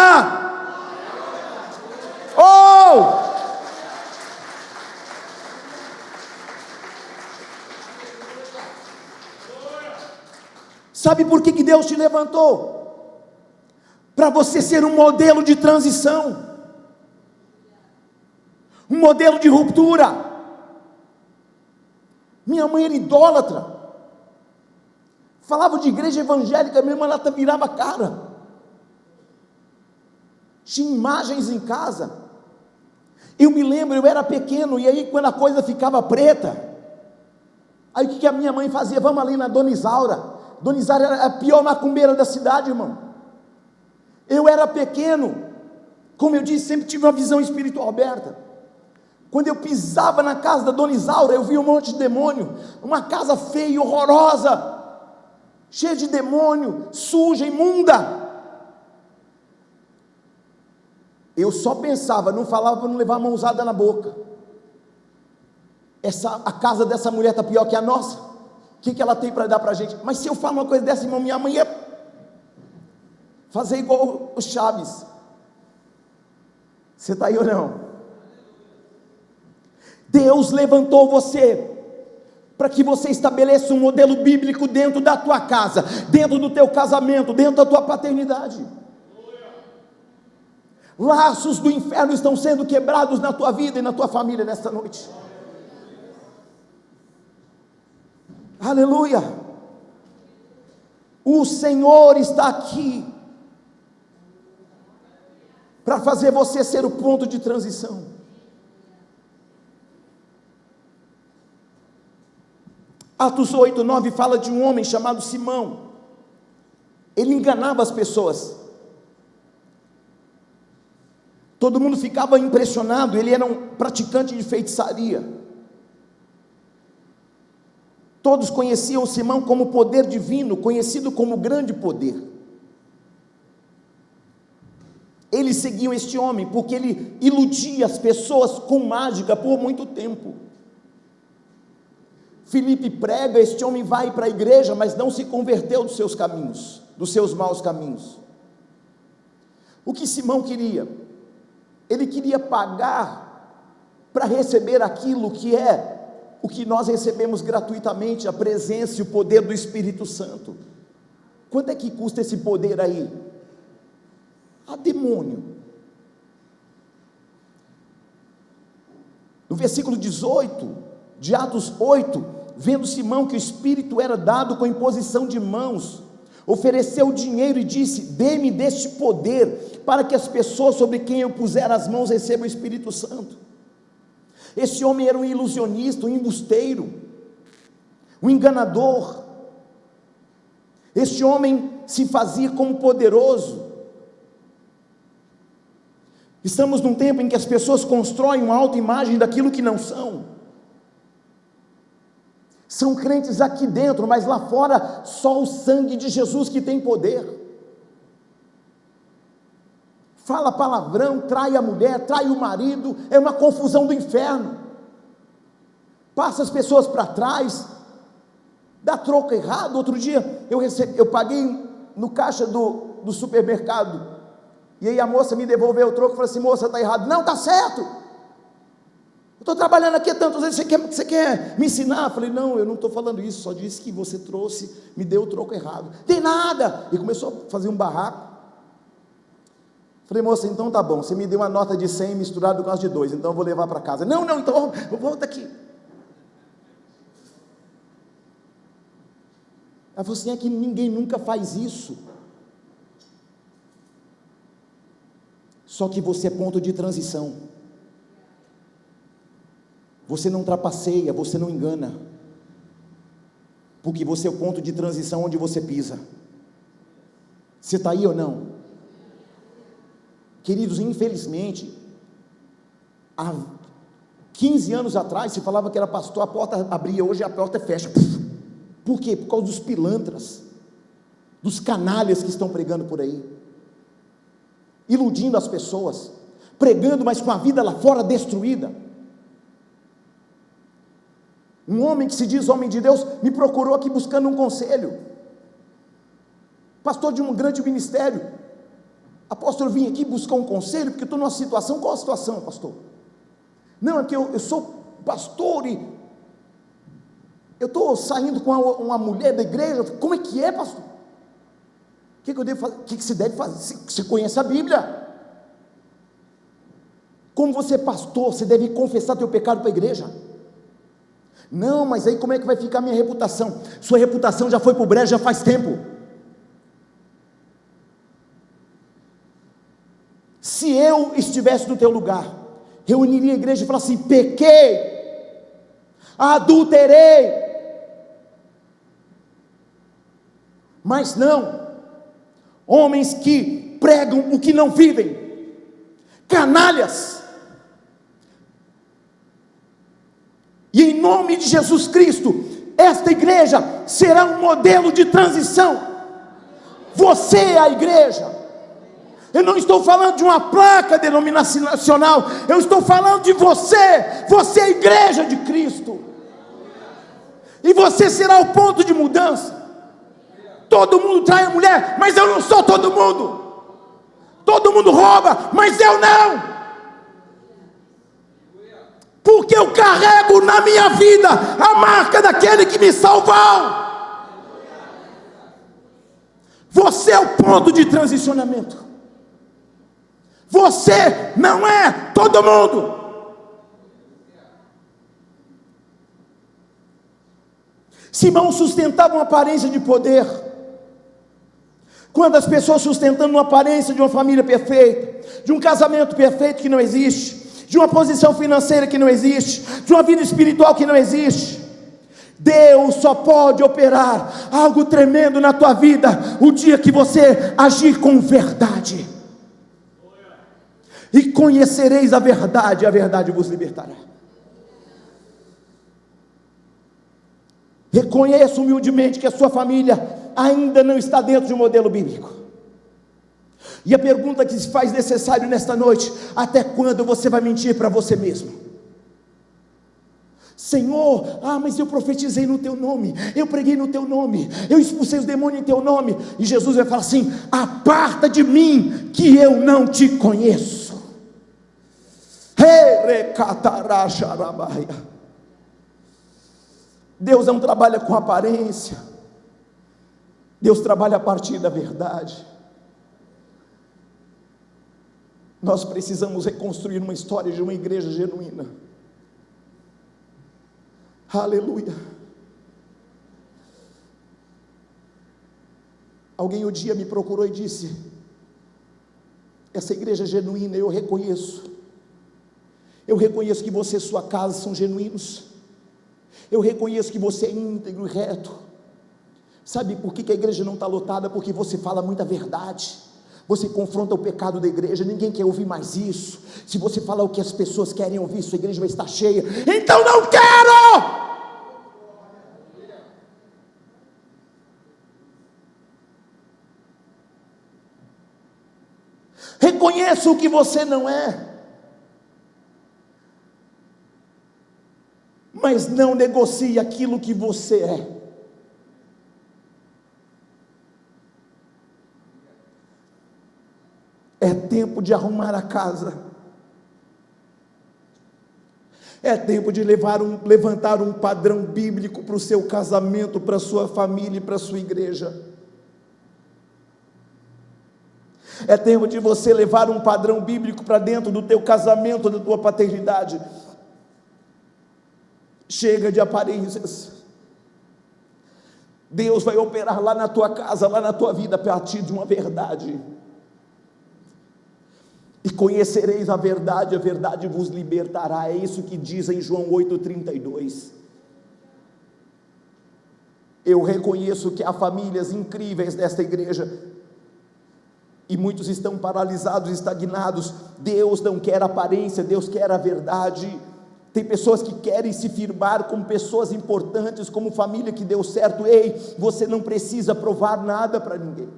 Oh! Sabe por que Deus te levantou? Para você ser um modelo de transição, um modelo de ruptura. Minha mãe era idólatra, falava de igreja evangélica, minha irmã ela virava a cara, tinha imagens em casa. Eu me lembro, eu era pequeno, e aí quando a coisa ficava preta, aí o que a minha mãe fazia? Vamos ali na Dona Isaura. Dona Isaura era a pior macumbeira da cidade, irmão. Eu era pequeno, como eu disse, sempre tive uma visão espiritual aberta. Quando eu pisava na casa da Dona Isaura, eu via um monte de demônio, uma casa feia, horrorosa, cheia de demônio, suja, imunda. Eu só pensava, não falava para não levar a mãozada na boca. A casa dessa mulher está pior que a nossa. O que ela tem para dar para a gente? Mas se eu falar uma coisa dessa, irmão, minha mãe ia fazer igual o Chaves. Você está aí ou não? Deus levantou você para que você estabeleça um modelo bíblico dentro da tua casa, dentro do teu casamento, dentro da tua paternidade. Laços do inferno estão sendo quebrados na tua vida e na tua família nesta noite. Aleluia. O Senhor está aqui para fazer você ser o ponto de transição. Atos 8:9 fala de um homem chamado Simão. Ele enganava as pessoas. Todo mundo ficava impressionado. Ele era um praticante de feitiçaria. Todos conheciam Simão como poder divino, conhecido como grande poder. Eles seguiam este homem porque ele iludia as pessoas com mágica por muito tempo. Filipe prega, este homem vai para a igreja, mas não se converteu dos seus caminhos, dos seus maus caminhos. O que Simão queria? Ele queria pagar para receber aquilo que é o que nós recebemos gratuitamente, a presença e o poder do Espírito Santo. Quanto é que custa esse poder aí? A demônio. No versículo 18 de Atos 8, vendo Simão que o Espírito era dado com imposição de mãos, ofereceu dinheiro e disse: dê-me deste poder, para que as pessoas sobre quem eu puser as mãos recebam o Espírito Santo. Esse homem era um ilusionista, um embusteiro, um enganador. Este homem se fazia como poderoso. Estamos num tempo em que as pessoas constroem uma autoimagem daquilo que não são. São crentes aqui dentro, mas lá fora só o sangue de Jesus que tem poder. Fala palavrão, trai a mulher, trai o marido, é uma confusão do inferno. Passa as pessoas para trás, dá troco errado. Outro dia eu paguei no caixa do supermercado, e aí a moça me devolveu o troco e falou assim: moça, está errado. Não, está certo, eu estou trabalhando aqui há tantos anos, você quer me ensinar? Eu falei: não, eu não estou falando isso, só disse que você trouxe, me deu o troco errado. Tem nada. E começou a fazer um barraco. Falei: moça, então tá bom, você me deu uma nota de 100 misturado com as de 2, então eu vou levar para casa. Não, então volta aqui. Ela falou assim: é que ninguém nunca faz isso. Só que você é ponto de transição. Você não trapaceia, você não engana, porque você é o ponto de transição onde você pisa. Você está aí ou não? Queridos, infelizmente, 15 anos atrás, se falava que era pastor, a porta abria, hoje a porta fecha. Por quê? Por causa dos pilantras, dos canalhas que estão pregando por aí, iludindo as pessoas, pregando, mas com a vida lá fora destruída. Um homem que se diz homem de Deus, me procurou aqui buscando um conselho, pastor de um grande ministério. Apóstolo, eu vim aqui buscar um conselho, porque eu estou numa situação. Qual a situação, pastor? Não, é que eu sou pastor e eu estou saindo com uma mulher da igreja. Como é que é, pastor? O que eu devo fazer? O que você deve fazer? Você conhece a Bíblia? Como você é pastor, você deve confessar teu pecado para a igreja. Não, mas aí como é que vai ficar a minha reputação? Sua reputação já foi para o brejo já faz tempo. Se eu estivesse no teu lugar, reuniria a igreja e falaria assim: pequei, adulterei. Mas não, homens que pregam o que não vivem, canalhas. E em nome de Jesus Cristo, esta igreja será um modelo de transição. Você é a igreja. Eu não estou falando de uma placa denominacional, eu estou falando de você. Você é a igreja de Cristo, e você será o ponto de mudança. Todo mundo trai a mulher, mas eu não sou todo mundo. Todo mundo rouba, mas eu não. Porque eu carrego na minha vida a marca daquele que me salvou. Você é o ponto de transicionamento. Você não é todo mundo. Simão sustentava uma aparência de poder. Quantas pessoas sustentando uma aparência de uma família perfeita, de um casamento perfeito que não existe, de uma posição financeira que não existe, de uma vida espiritual que não existe. Deus só pode operar algo tremendo na tua vida o dia que você agir com verdade. E conhecereis a verdade vos libertará. Reconheça humildemente que a sua família ainda não está dentro de um modelo bíblico. E a pergunta que se faz necessário nesta noite: até quando você vai mentir para você mesmo? Senhor, mas eu profetizei no teu nome, eu preguei no teu nome, eu expulsei os demônios em teu nome. E Jesus vai falar assim: aparta de mim, que eu não te conheço. Deus não trabalha com aparência, Deus trabalha a partir da verdade. Nós precisamos reconstruir uma história de uma igreja genuína. Aleluia. Alguém um dia me procurou e disse: essa igreja é genuína. Eu reconheço que você e sua casa são genuínos. Eu reconheço que você é íntegro e reto. Sabe por que a igreja não está lotada? Porque você fala muita verdade. Você confronta o pecado da igreja. Ninguém quer ouvir mais isso. Se você falar o que as pessoas querem ouvir, sua igreja vai estar cheia. Então não quero! Reconheça o que você não é, mas não negocie aquilo que você é. É tempo de arrumar a casa. É tempo de levantar um padrão bíblico para o seu casamento, para a sua família e para a sua igreja. É tempo de você levar um padrão bíblico para dentro do teu casamento, da tua paternidade. Chega de aparências. Deus vai operar lá na tua casa, lá na tua vida, a partir de uma verdade. E conhecereis a verdade vos libertará. É isso que diz em João 8,32. Eu reconheço que há famílias incríveis nesta igreja, e muitos estão paralisados, estagnados. Deus não quer aparência, Deus quer a verdade. Tem pessoas que querem se firmar como pessoas importantes, como família que deu certo. Ei, você não precisa provar nada para ninguém.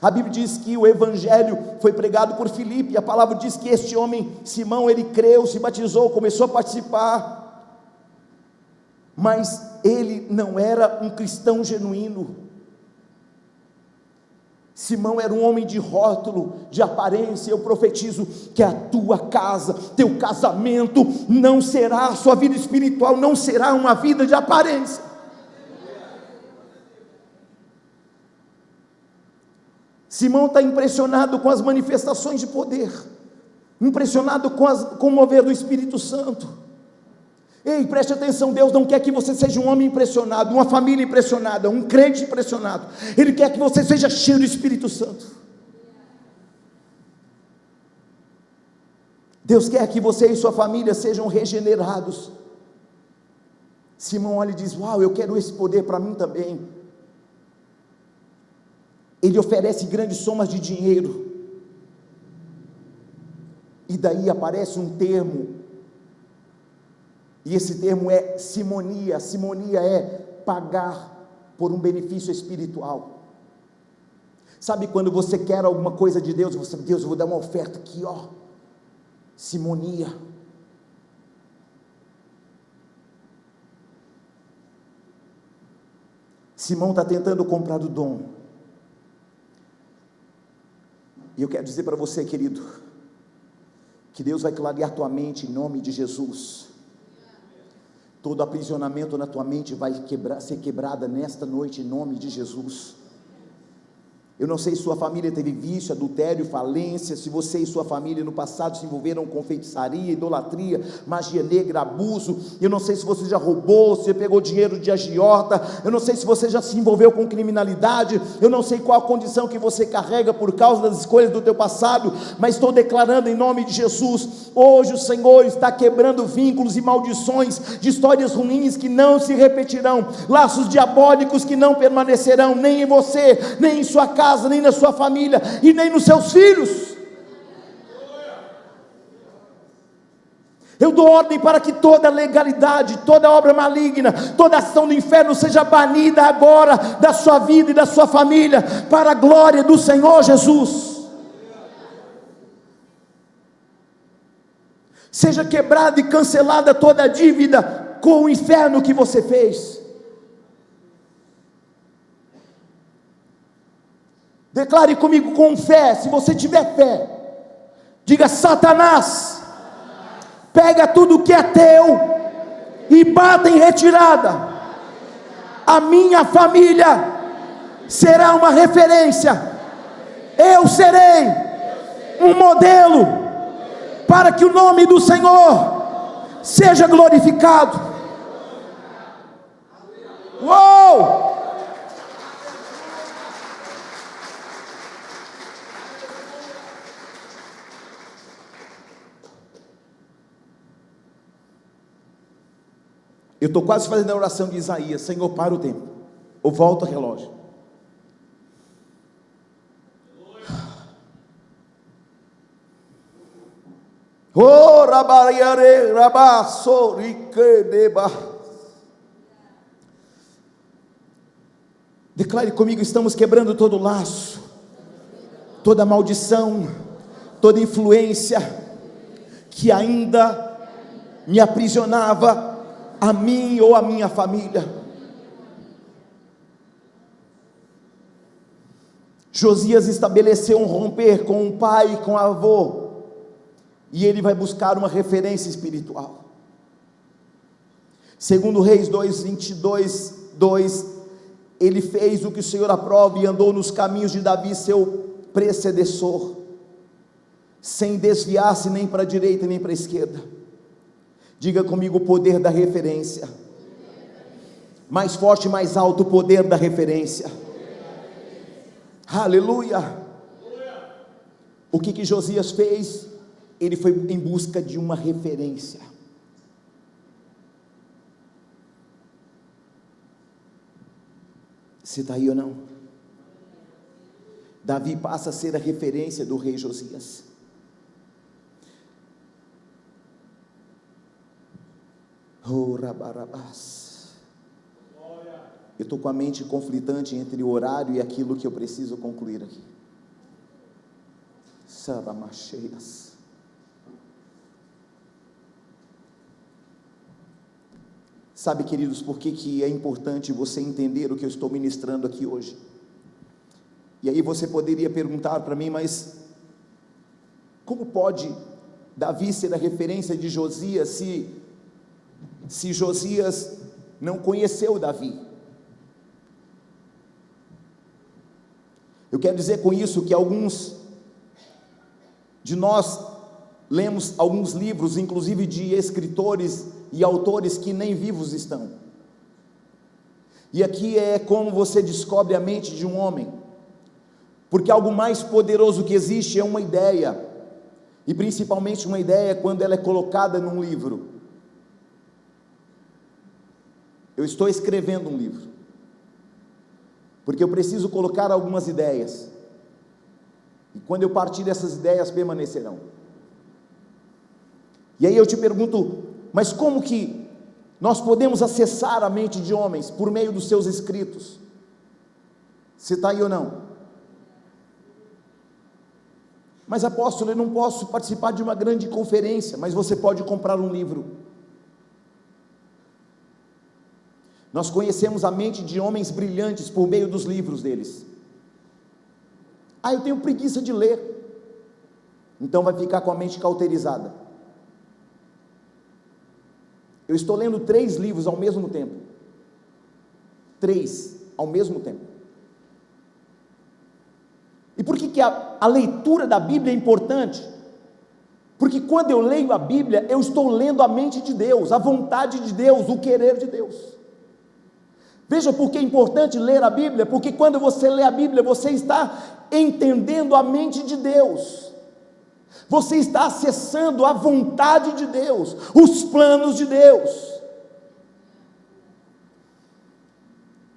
A Bíblia diz que o evangelho foi pregado por Filipe, e a palavra diz que este homem, Simão, ele creu, se batizou, começou a participar, mas ele não era um cristão genuíno. Simão era um homem de rótulo, de aparência. Eu profetizo que a tua casa, teu casamento, não será, a sua vida espiritual não será uma vida de aparência. Simão está impressionado com as manifestações de poder, impressionado com o mover do Espírito Santo. Ei, preste atenção, Deus não quer que você seja um homem impressionado, uma família impressionada, um crente impressionado. Ele quer que você seja cheio do Espírito Santo. Deus quer que você e sua família sejam regenerados. Simão olha e diz: uau, eu quero esse poder para mim também. Ele oferece grandes somas de dinheiro, e daí aparece um termo, e esse termo é simonia. Simonia é pagar por um benefício espiritual. Sabe quando você quer alguma coisa de Deus, você, Deus, eu vou dar uma oferta aqui, ó, simonia. Simão está tentando comprar o dom, e eu quero dizer para você, querido, que Deus vai clarear tua mente em nome de Jesus. Todo aprisionamento na tua mente vai ser quebrada nesta noite em nome de Jesus. Eu não sei se sua família teve vício, adultério, falência, se você e sua família no passado se envolveram com feitiçaria, idolatria, magia negra, abuso. Eu não sei se você já roubou, se pegou dinheiro de agiota. Eu não sei se você já se envolveu com criminalidade. Eu não sei qual a condição que você carrega por causa das escolhas do teu passado, mas estou declarando em nome de Jesus, hoje o Senhor está quebrando vínculos e maldições de histórias ruins que não se repetirão, laços diabólicos que não permanecerão, nem em você, nem em sua casa, nem na sua família e nem nos seus filhos. Eu dou ordem para que toda legalidade, toda obra maligna, toda ação do inferno seja banida agora da sua vida e da sua família, para a glória do Senhor Jesus. Seja quebrada e cancelada toda a dívida com o inferno que você fez. Declare comigo com fé, se você tiver fé, diga: Satanás, pega tudo que é teu e bata em retirada. A minha família será uma referência, eu serei um modelo, para que o nome do Senhor seja glorificado. Uou! Eu estou quase fazendo a oração de Isaías: Senhor, para o tempo, ou volta o relógio. Oh, rabaiare, rabassoriquedeba. Declare comigo: estamos quebrando todo laço, toda maldição, toda influência que ainda me aprisionava, a mim ou a minha família. Josias estabeleceu um romper com o pai e com o avô, e ele vai buscar uma referência espiritual. Segundo Reis 2:22, 2, ele fez o que o Senhor aprova e andou nos caminhos de Davi, seu predecessor, sem desviar-se nem para a direita nem para a esquerda. Diga comigo: o poder da referência. Mais forte, mais alto: o poder da referência. Aleluia. O que Josias fez? Ele foi em busca de uma referência. Você está aí ou não? Davi passa a ser a referência do rei Josias. Oh, rabarabás. Eu estou com a mente conflitante entre o horário e aquilo que eu preciso concluir aqui. Sabamacheias. Sabe, queridos, por que é importante você entender o que eu estou ministrando aqui hoje? E aí você poderia perguntar para mim, mas como pode Davi ser a referência de Josias se Josias não conheceu Davi? Eu quero dizer com isso que alguns de nós lemos alguns livros, inclusive de escritores e autores que nem vivos estão. E aqui é como você descobre a mente de um homem, porque algo mais poderoso que existe é uma ideia, e principalmente uma ideia quando ela é colocada num livro. Eu estou escrevendo um livro, porque eu preciso colocar algumas ideias, e quando eu partir dessas ideias permanecerão. E aí eu te pergunto, mas como que nós podemos acessar a mente de homens? Por meio dos seus escritos. Você está aí ou não? Mas apóstolo, eu não posso participar de uma grande conferência, mas você pode comprar um livro. Nós conhecemos a mente de homens brilhantes por meio dos livros deles. Ah, eu tenho preguiça de ler. Então vai ficar com a mente cauterizada. Eu estou lendo 3 livros ao mesmo tempo. 3 ao mesmo tempo. E por que a leitura da Bíblia é importante? Porque quando eu leio a Bíblia, eu estou lendo a mente de Deus, a vontade de Deus, o querer de Deus. Veja por que é importante ler a Bíblia, porque quando você lê a Bíblia, você está entendendo a mente de Deus, você está acessando a vontade de Deus, os planos de Deus.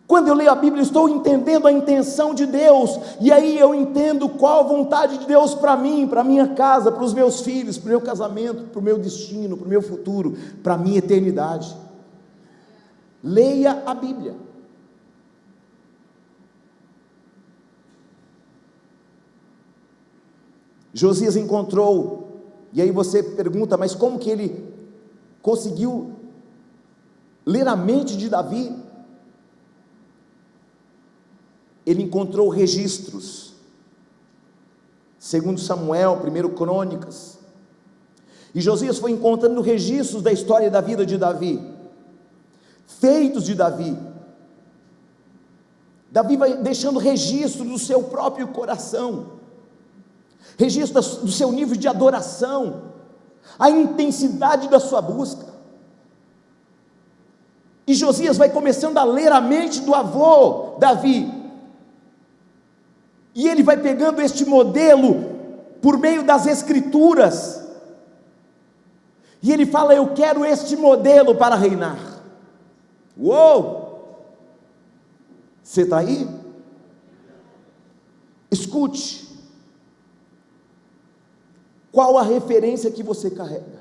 Quando eu leio a Bíblia, estou entendendo a intenção de Deus, e aí eu entendo qual a vontade de Deus para mim, para a minha casa, para os meus filhos, para o meu casamento, para o meu destino, para o meu futuro, para a minha eternidade. Leia a Bíblia. Josias encontrou, e aí você pergunta, mas como que ele conseguiu ler a mente de Davi? Ele encontrou registros, segundo Samuel, 1 Crônicas, e Josias foi encontrando registros da história da vida de Davi, feitos de Davi. Davi vai deixando registro do seu próprio coração, registro do seu nível de adoração, a intensidade da sua busca. E Josias vai começando a ler a mente do avô Davi, e ele vai pegando este modelo por meio das escrituras, e ele fala: eu quero este modelo para reinar. Uou! Você está aí? Escute, qual a referência que você carrega?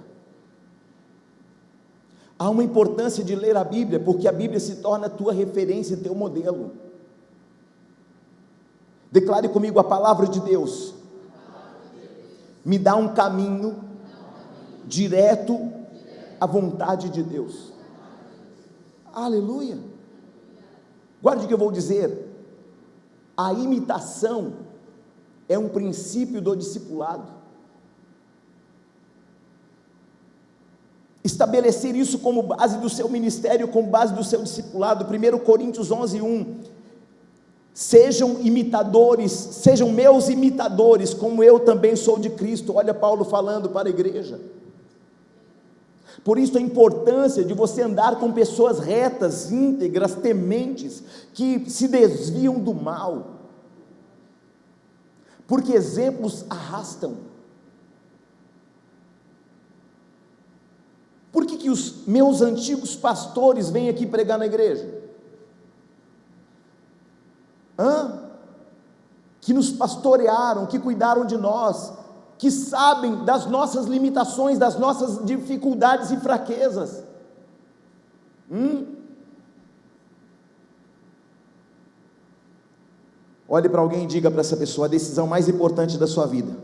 Há uma importância de ler a Bíblia, porque a Bíblia se torna a tua referência, teu modelo. Declare comigo: a palavra de Deus me dá um caminho direto à vontade de Deus. Aleluia. Guarde o que eu vou dizer. A imitação é um princípio do discipulado. Estabelecer isso como base do seu ministério, como base do seu discipulado. 1 Coríntios 11:1. Sejam imitadores, sejam meus imitadores, como eu também sou de Cristo. Olha Paulo falando para a igreja. Por isso a importância de você andar com pessoas retas, íntegras, tementes, que se desviam do mal, porque exemplos arrastam. Por que os meus antigos pastores vêm aqui pregar na igreja? Que nos pastorearam, que cuidaram de nós, que sabem das nossas limitações, das nossas dificuldades e fraquezas. Olhe para alguém e diga para essa pessoa: a decisão mais importante da sua vida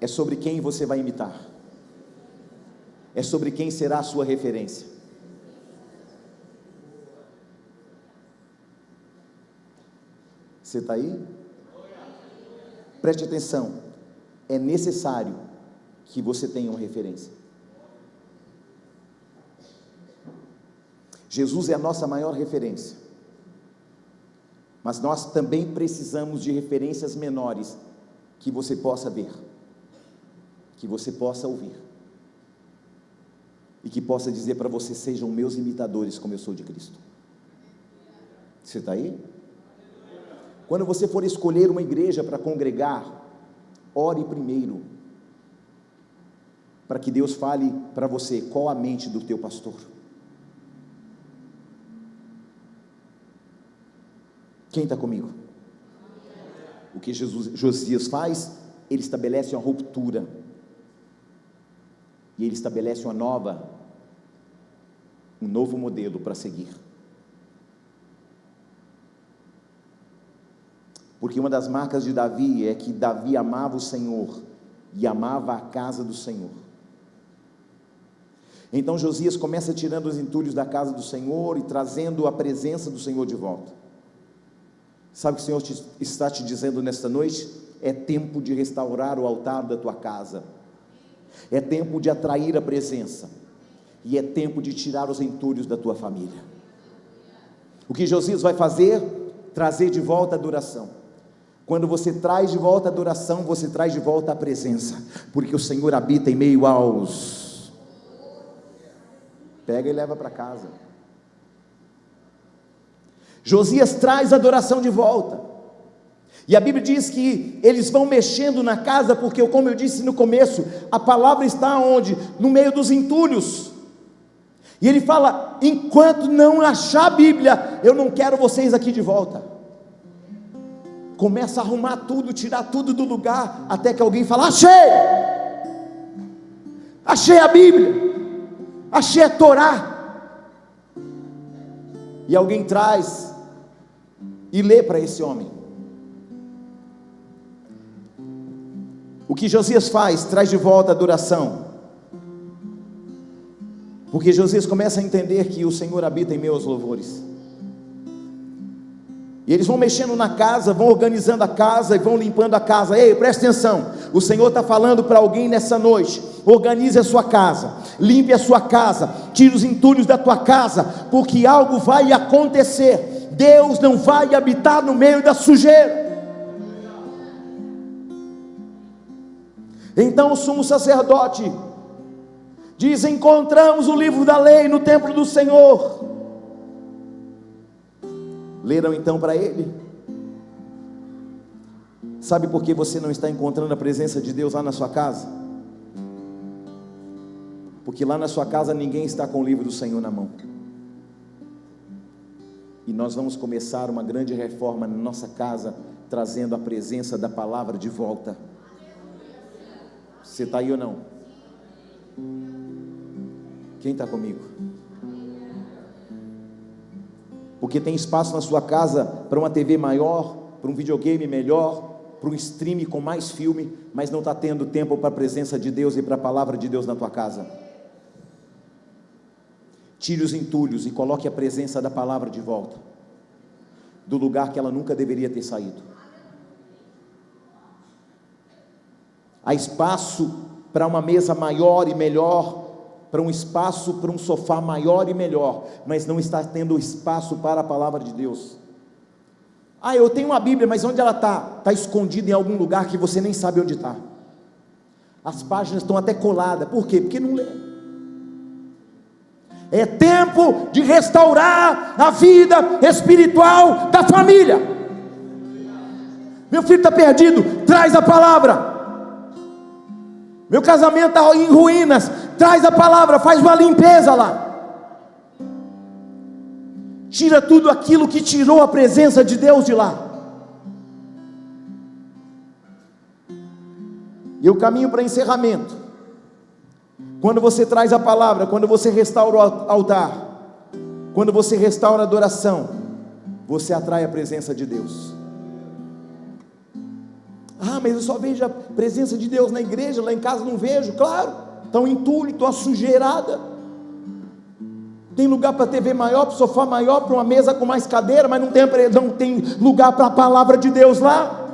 é sobre quem você vai imitar, é sobre quem será a sua referência. Você está aí? Preste atenção, é necessário que você tenha uma referência. Jesus é a nossa maior referência, mas nós também precisamos de referências menores, que você possa ver, que você possa ouvir, e que possa dizer para você: sejam meus imitadores como eu sou de Cristo. Você está aí? Quando você for escolher uma igreja para congregar, ore primeiro, para que Deus fale para você qual a mente do teu pastor. Quem está comigo? O que Josias faz? Ele estabelece uma ruptura, e ele estabelece um novo modelo para seguir. Porque uma das marcas de Davi é que Davi amava o Senhor e amava a casa do Senhor. Então Josias começa tirando os entulhos da casa do Senhor e trazendo a presença do Senhor de volta. Sabe o que o Senhor está te dizendo nesta noite? É tempo de restaurar o altar da tua casa, é tempo de atrair a presença, e é tempo de tirar os entulhos da tua família. O que Josias vai fazer? Trazer de volta a adoração. Quando você traz de volta a adoração, você traz de volta a presença, porque o Senhor habita em meio aos... Pega e leva para casa. Josias traz a adoração de volta, e a Bíblia diz que eles vão mexendo na casa, porque, como eu disse no começo, a palavra está onde? No meio dos entulhos. E ele fala: enquanto não achar a Bíblia, eu não quero vocês aqui de volta. Começa a arrumar tudo, tirar tudo do lugar, até que alguém fala: achei a Bíblia, achei a Torá. E alguém traz e lê para esse homem. O que Josias faz? Traz de volta a adoração, porque Josias começa a entender que o Senhor habita em meus louvores. E eles vão mexendo na casa, vão organizando a casa e vão limpando a casa. Ei, presta atenção, o Senhor está falando para alguém nessa noite: organize a sua casa, limpe a sua casa, tire os entulhos da tua casa, porque algo vai acontecer. Deus não vai habitar no meio da sujeira. Então o sumo sacerdote diz: encontramos o livro da lei no templo do Senhor. Leram então para ele. Sabe por que você não está encontrando a presença de Deus lá na sua casa? Porque lá na sua casa ninguém está com o livro do Senhor na mão. E nós vamos começar uma grande reforma na nossa casa, trazendo a presença da palavra de volta. Você está aí ou não? Quem está comigo? Porque tem espaço na sua casa para uma TV maior, para um videogame melhor, para um stream com mais filme, mas não está tendo tempo para a presença de Deus e para a palavra de Deus na tua casa. Tire os entulhos e coloque a presença da palavra de volta, do lugar que ela nunca deveria ter saído. Há espaço para uma mesa maior e melhor, para um espaço, para um sofá maior e melhor, mas não está tendo espaço para a palavra de Deus. Eu tenho uma Bíblia, mas onde ela está? Está escondida em algum lugar que você nem sabe onde está. As páginas estão até coladas. Por quê? Porque não lê. É tempo de restaurar a vida espiritual da família. Meu filho está perdido, traz a palavra. Meu casamento está em ruínas, traz a palavra, faz uma limpeza lá. Tira tudo aquilo que tirou a presença de Deus de lá. E eu caminho para encerramento. Quando você traz a palavra, quando você restaura o altar, quando você restaura a adoração, você atrai a presença de Deus. Ah, mas eu só vejo a presença de Deus na igreja, lá em casa não vejo. Claro, está um entulho, está uma sujeirada. Tem lugar para TV maior, para sofá maior, para uma mesa com mais cadeira, mas não tem lugar para a palavra de Deus lá.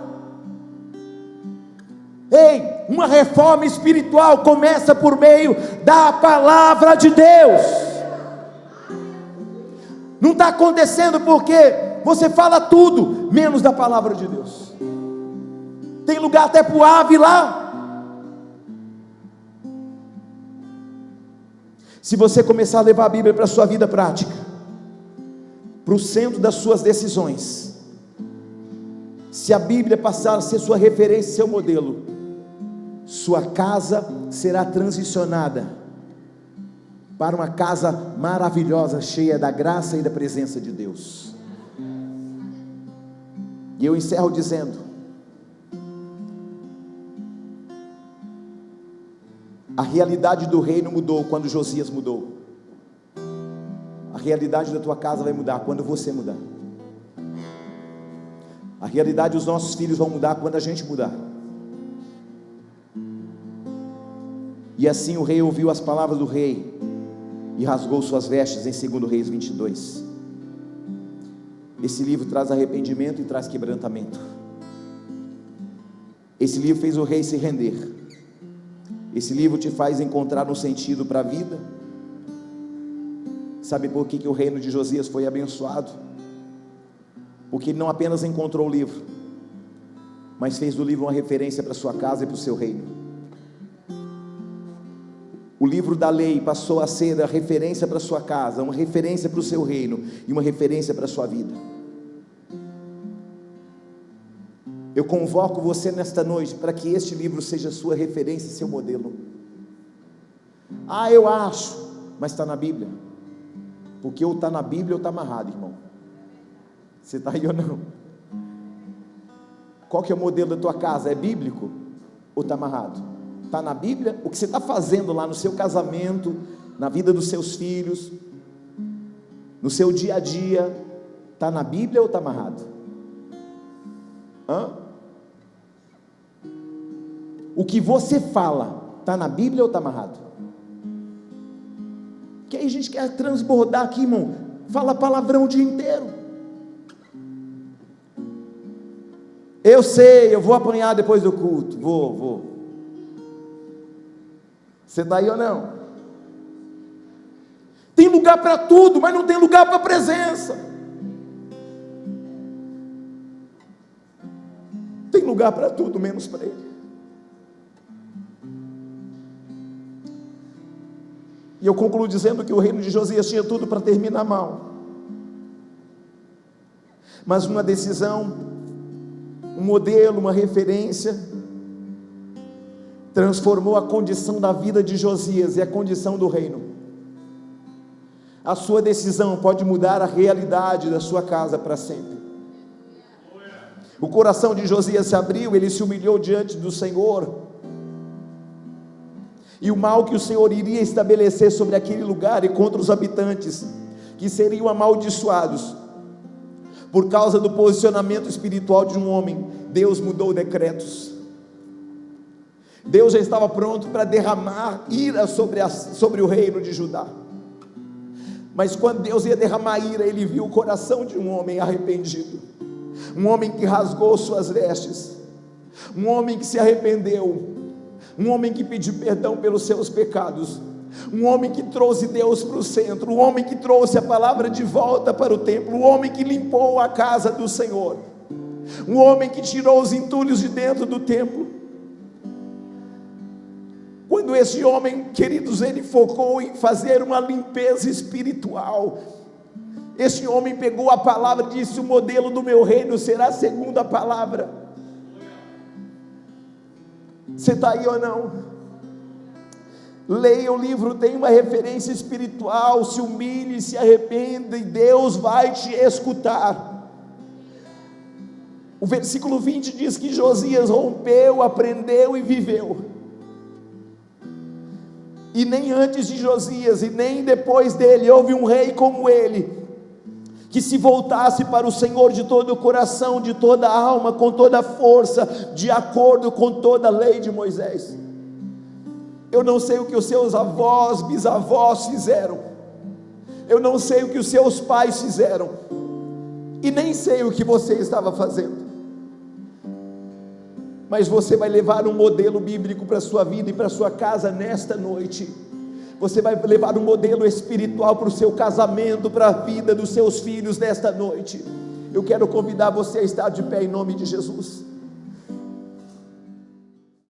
Ei, uma reforma espiritual começa por meio da palavra de Deus. Não está acontecendo porque você fala tudo, menos da palavra de Deus. Tem lugar até para o ave lá. Se você começar a levar a Bíblia para a sua vida prática, para o centro das suas decisões, se a Bíblia passar a ser sua referência, seu modelo, sua casa será transicionada para uma casa maravilhosa, cheia da graça e da presença de Deus. E eu encerro dizendo: a realidade do reino mudou quando Josias mudou. A realidade da tua casa vai mudar quando você mudar. A realidade dos nossos filhos vão mudar quando a gente mudar. E assim o rei ouviu as palavras do rei e rasgou suas vestes, em 2 Reis 22. Esse livro traz arrependimento e traz quebrantamento. Esse livro fez o rei se render. Esse livro te faz encontrar um sentido para a vida. Sabe por que o reino de Josias foi abençoado? Porque ele não apenas encontrou o livro, mas fez do livro uma referência para a sua casa e para o seu reino. O livro da lei passou a ser a referência para a sua casa, uma referência para o seu reino e uma referência para a sua vida. Eu convoco você nesta noite para que este livro seja sua referência e seu modelo. Ah, eu acho, mas está na Bíblia. Porque ou está na Bíblia ou está amarrado, irmão. Você está aí ou não? Qual que é o modelo da tua casa? É bíblico ou está amarrado? Está na Bíblia? O que você está fazendo lá no seu casamento, na vida dos seus filhos, no seu dia a dia, está na Bíblia ou está amarrado? O que você fala, está na Bíblia ou está amarrado? Que aí a gente quer transbordar aqui, irmão. Fala palavrão o dia inteiro. Eu sei, eu vou apanhar depois do culto. Vou. Você está aí ou não? Tem lugar para tudo, mas não tem lugar para a presença. Tem lugar para tudo, menos para Ele. E eu concluo dizendo que o reino de Josias tinha tudo para terminar mal. Mas uma decisão, um modelo, uma referência, transformou a condição da vida de Josias e a condição do reino. A sua decisão pode mudar a realidade da sua casa para sempre. O coração de Josias se abriu, ele se humilhou diante do Senhor. E o mal que o Senhor iria estabelecer sobre aquele lugar e contra os habitantes, que seriam amaldiçoados, por causa do posicionamento espiritual de um homem, Deus mudou decretos. Deus já estava pronto para derramar ira sobre o reino de Judá. Mas quando Deus ia derramar ira, Ele viu o coração de um homem arrependido, um homem que rasgou suas vestes, um homem que se arrependeu, um homem que pediu perdão pelos seus pecados, um homem que trouxe Deus para o centro, um homem que trouxe a palavra de volta para o templo, um homem que limpou a casa do Senhor, um homem que tirou os entulhos de dentro do templo. Quando esse homem, queridos, ele focou em fazer uma limpeza espiritual, esse homem pegou a palavra e disse: o modelo do meu reino será segundo a palavra. Você está aí ou não? Leia o livro, tem uma referência espiritual. Se humilhe, se arrependa, e Deus vai te escutar. O versículo 20 diz que Josias rompeu, aprendeu e viveu. e nem antes de Josias, e nem depois dele, houve um rei como ele, que se voltasse para o Senhor de todo o coração, de toda a alma, com toda a força, de acordo com toda a lei de Moisés. Eu não sei o que os seus avós, bisavós fizeram, eu não sei o que os seus pais fizeram, e nem sei o que você estava fazendo, mas você vai levar um modelo bíblico para a sua vida e para a sua casa nesta noite. Você vai levar um modelo espiritual para o seu casamento, para a vida dos seus filhos nesta noite. Eu quero convidar você a estar de pé em nome de Jesus.